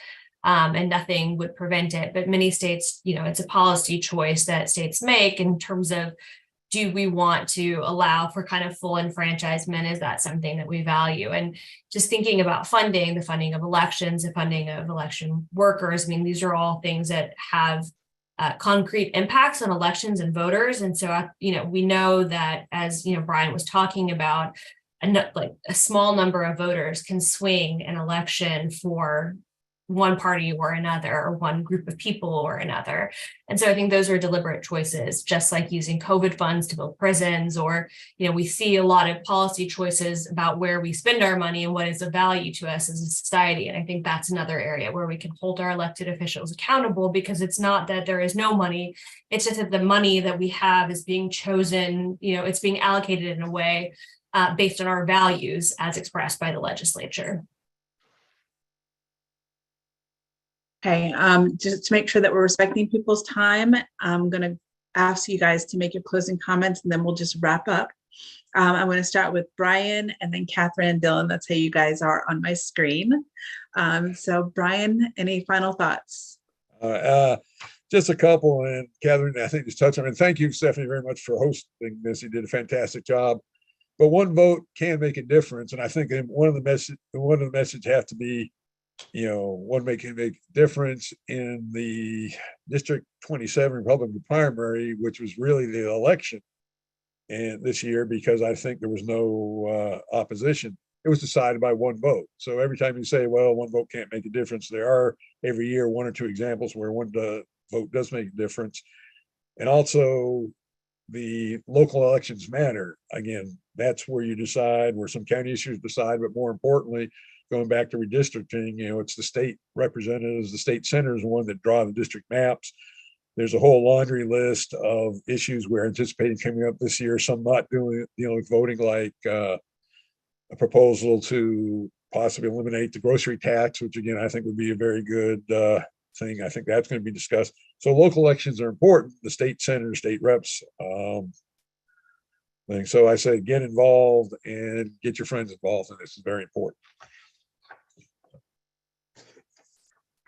and nothing would prevent it. But many states, it's a policy choice that states make in terms of, do we want to allow for kind of full enfranchisement? Is that something that we value? And just thinking about funding, the funding of elections, the funding of election workers, I mean, these are all things that have concrete impacts on elections and voters. And so, we know that, as, Bryan was talking about, a small number of voters can swing an election for one party or another, or one group of people or another. And so I think those are deliberate choices, just like using COVID funds to build prisons, or, we see a lot of policy choices about where we spend our money and what is of value to us as a society. And I think that's another area where we can hold our elected officials accountable, because it's not that there is no money, it's just that the money that we have is being chosen, it's being allocated in a way based on our values as expressed by the legislature. Okay, just to make sure that we're respecting people's time, I'm going to ask you guys to make your closing comments, and then we'll just wrap up. I'm going to start with Bryan, and then Kathryn and Dillon. That's how you guys are on my screen. So Bryan, any final thoughts? Just a couple, and Kathryn, I think just touch on it. And thank you, Stephanie, very much for hosting this. You did a fantastic job. But one vote can make a difference, and I think one of the message have to be, one can make a difference in the District 27 Republican primary, which was really the election and this year, because I think there was no opposition. It was decided by one vote. So every time you say, well, one vote can't make a difference, there are every year one or two examples where one vote does make a difference. And also, the local elections matter. Again, that's where you decide, where some county issues decide, but more importantly, going back to redistricting, it's the state representatives, the state senators, the one that draw the district maps. There's a whole laundry list of issues we're anticipating coming up this year, some not dealing with voting, like a proposal to possibly eliminate the grocery tax, which again, I think would be a very good thing. I think that's going to be discussed. So local elections are important, the state senators, state reps thing. So I say, get involved and get your friends involved, and this is very important.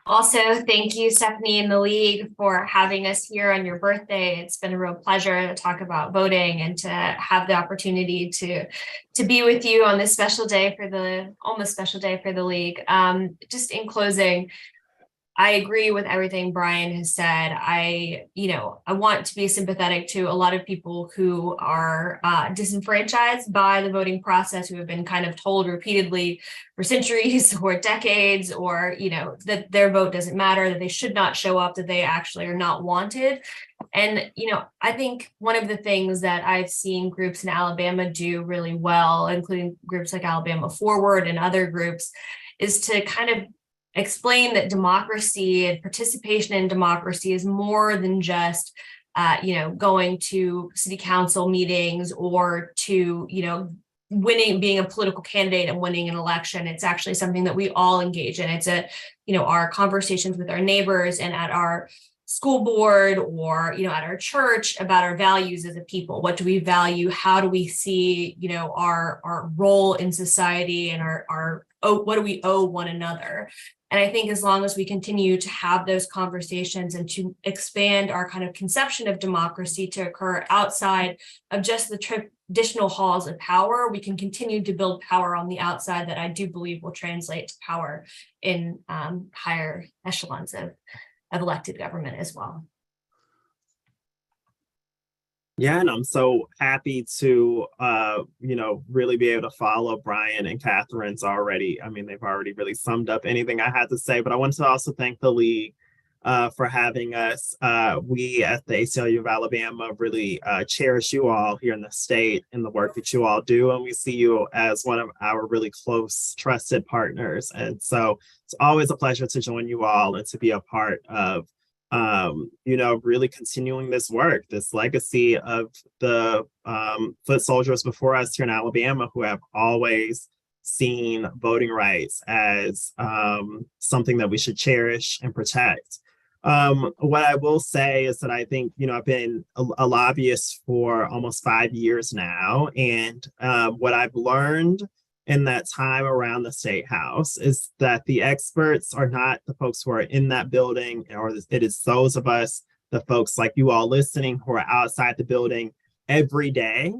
Also, thank you, Stephanie and the League, for having us here on your birthday. It's been a real pleasure to talk about voting and to have the opportunity to be with you on this special day almost special day for the League. Just in closing, I agree with everything Bryan has said. I want to be sympathetic to a lot of people who are disenfranchised by the voting process, who have been kind of told repeatedly for centuries or decades, or, that their vote doesn't matter, that they should not show up, that they actually are not wanted. And, I think one of the things that I've seen groups in Alabama do really well, including groups like Alabama Forward and other groups, is to kind of explain that democracy and participation in democracy is more than just, going to city council meetings or to, being a political candidate and winning an election. It's actually something that we all engage in. It's our conversations with our neighbors and at our school board, or, at our church, about our values as a people. What do we value? How do we see, our role in society, and what do we owe one another? And I think as long as we continue to have those conversations and to expand our kind of conception of democracy to occur outside of just the traditional halls of power, we can continue to build power on the outside that I do believe will translate to power in higher echelons of elected government as well. Yeah, and I'm so happy to, really be able to follow Bryan and Kathryn's already. I mean, they've already really summed up anything I had to say, but I wanted to also thank the League for having us. We at the ACLU of Alabama really cherish you all here in the state and the work that you all do. And we see you as one of our really close, trusted partners. And so it's always a pleasure to join you all and to be a part of really continuing this work, this legacy of the foot soldiers before us here in Alabama, who have always seen voting rights as something that we should cherish and protect. What I will say is that I think, I've been a lobbyist for almost 5 years now. And what I've learned in that time around the State House is that the experts are not the folks who are in that building, or it is those of us, the folks like you all listening, who are outside the building every day,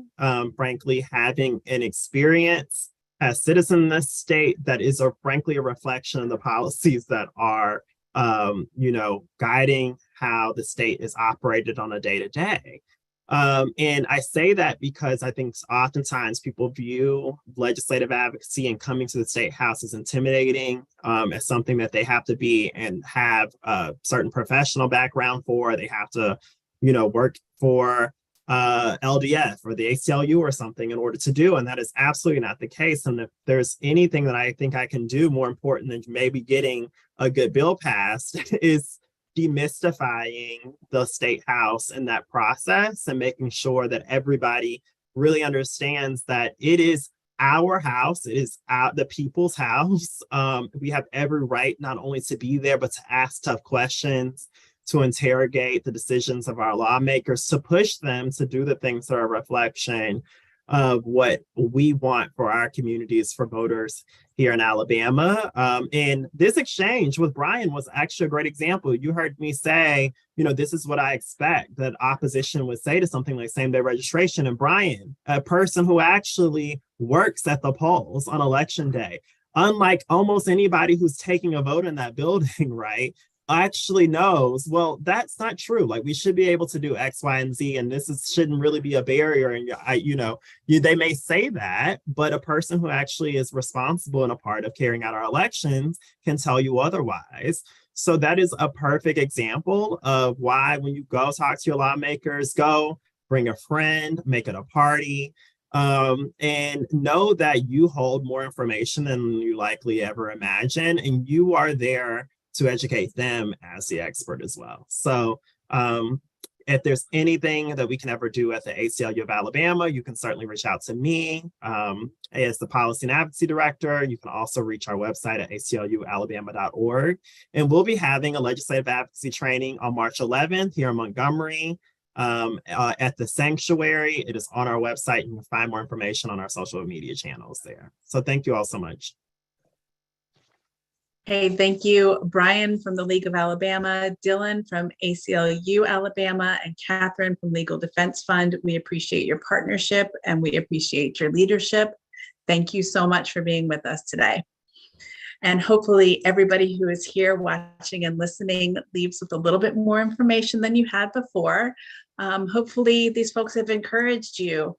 frankly, having an experience as citizens in this state that is, frankly, a reflection of the policies that are guiding how the state is operated on a day-to-day. And I say that because I think oftentimes people view legislative advocacy and coming to the State House as intimidating, as something that they have to be and have a certain professional background for. They have to, work for LDF or the ACLU or something in order to do. And that is absolutely not the case. And if there's anything that I think I can do more important than maybe getting a good bill passed is demystifying the State House in that process and making sure that everybody really understands that it is our house, it is the people's house. We have every right not only to be there, but to ask tough questions, to interrogate the decisions of our lawmakers, to push them to do the things that are a reflection of what we want for our communities, for voters here in Alabama. And this exchange with Bryan was actually a great example. You heard me say, this is what I expect that opposition would say to something like same-day registration. And Bryan, a person who actually works at the polls on election day, unlike almost anybody who's taking a vote in that building, right, actually knows, well, that's not true. Like, we should be able to do X, Y, and Z, and shouldn't really be a barrier. And they may say that, but a person who actually is responsible and a part of carrying out our elections can tell you otherwise. So that is a perfect example of why, when you go talk to your lawmakers, go bring a friend, make it a party, and know that you hold more information than you likely ever imagine, and you are there to educate them as the expert as well. So if there's anything that we can ever do at the ACLU of Alabama, you can certainly reach out to me as the Policy and Advocacy Director. You can also reach our website at aclualabama.org. And we'll be having a legislative advocacy training on March 11th here in Montgomery at the Sanctuary. It is on our website. You can find more information on our social media channels there. So thank you all so much. Hey, thank you, Bryan from the League of Alabama, Dillon from ACLU Alabama, and Kathryn from Legal Defense Fund. We appreciate your partnership and we appreciate your leadership. Thank you so much for being with us today. And hopefully everybody who is here watching and listening leaves with a little bit more information than you had before. Hopefully these folks have encouraged you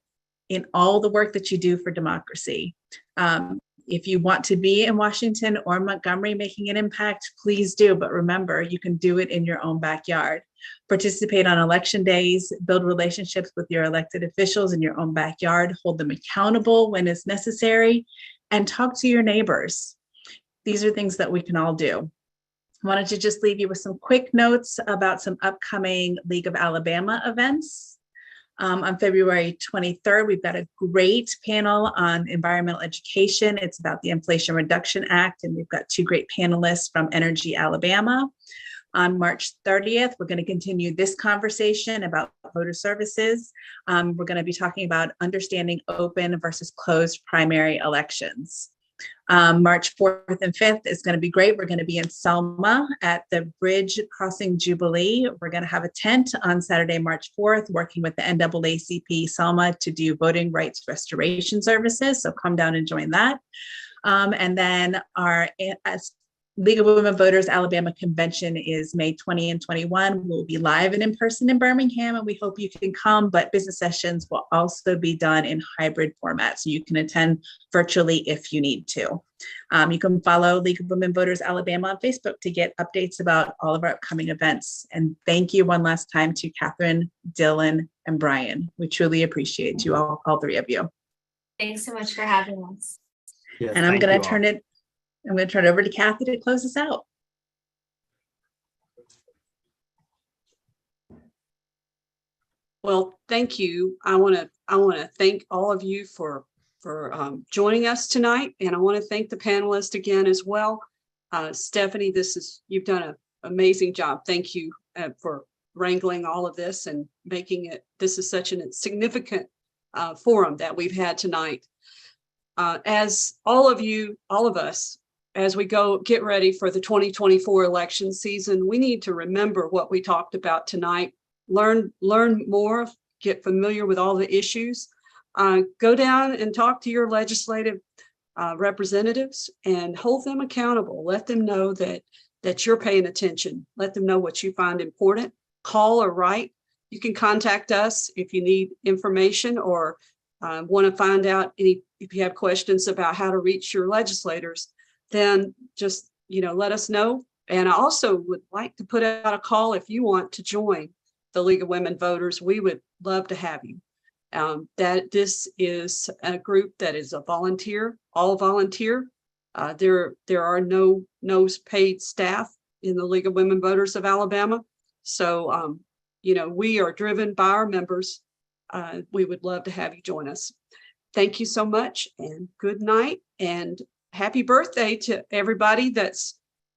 in all the work that you do for democracy. If you want to be in Washington or Montgomery making an impact, please do. But remember, you can do it in your own backyard. Participate on election days, build relationships with your elected officials in your own backyard, hold them accountable when it's necessary, and talk to your neighbors. These are things that we can all do. I wanted to just leave you with some quick notes about some upcoming League of Alabama events. On February 23rd, we've got a great panel on environmental education. It's about the Inflation Reduction Act, and we've got 2 great panelists from Energy Alabama. On March 30th, we're going to continue this conversation about voter services. We're going to be talking about understanding open versus closed primary elections. March 4th and 5th is going to be great. We're going to be in Selma at the Bridge Crossing Jubilee. We're going to have a tent on Saturday, March 4th, working with the NAACP Selma to do voting rights restoration services. So come down and join that. And then our League of Women Voters Alabama Convention is May 20 and 21. We'll be live and in person in Birmingham, and we hope you can come, but business sessions will also be done in hybrid format, so you can attend virtually if you need to. You can follow League of Women Voters Alabama on Facebook to get updates about all of our upcoming events. And thank you one last time to Kathryn, Dillon, and Bryan. We truly appreciate you all 3 of you. Thanks so much for having us. Yes, and I'm going to turn it over to Kathy to close us out. Well, thank you. I want to thank all of you for joining us tonight, and I want to thank the panelists again as well. Stephanie, you've done amazing job. Thank you for wrangling all of this and making it, this is such a significant forum that we've had tonight. As all of us, as we go get ready for the 2024 election season, we need to remember what we talked about tonight, learn more, get familiar with all the issues, go down and talk to your legislative representatives and hold them accountable. Let them know that you're paying attention. Let them know what you find important. Call or write. You can contact us if you need information or want to find out if you have questions about how to reach your legislators, then just, let us know. And I also would like to put out a call if you want to join the League of Women Voters. We would love to have you. That this is a group that is a volunteer, all volunteer. There are no paid staff in the League of Women Voters of Alabama. So, we are driven by our members. We would love to have you join us. Thank you so much and good night and happy birthday to everybody that's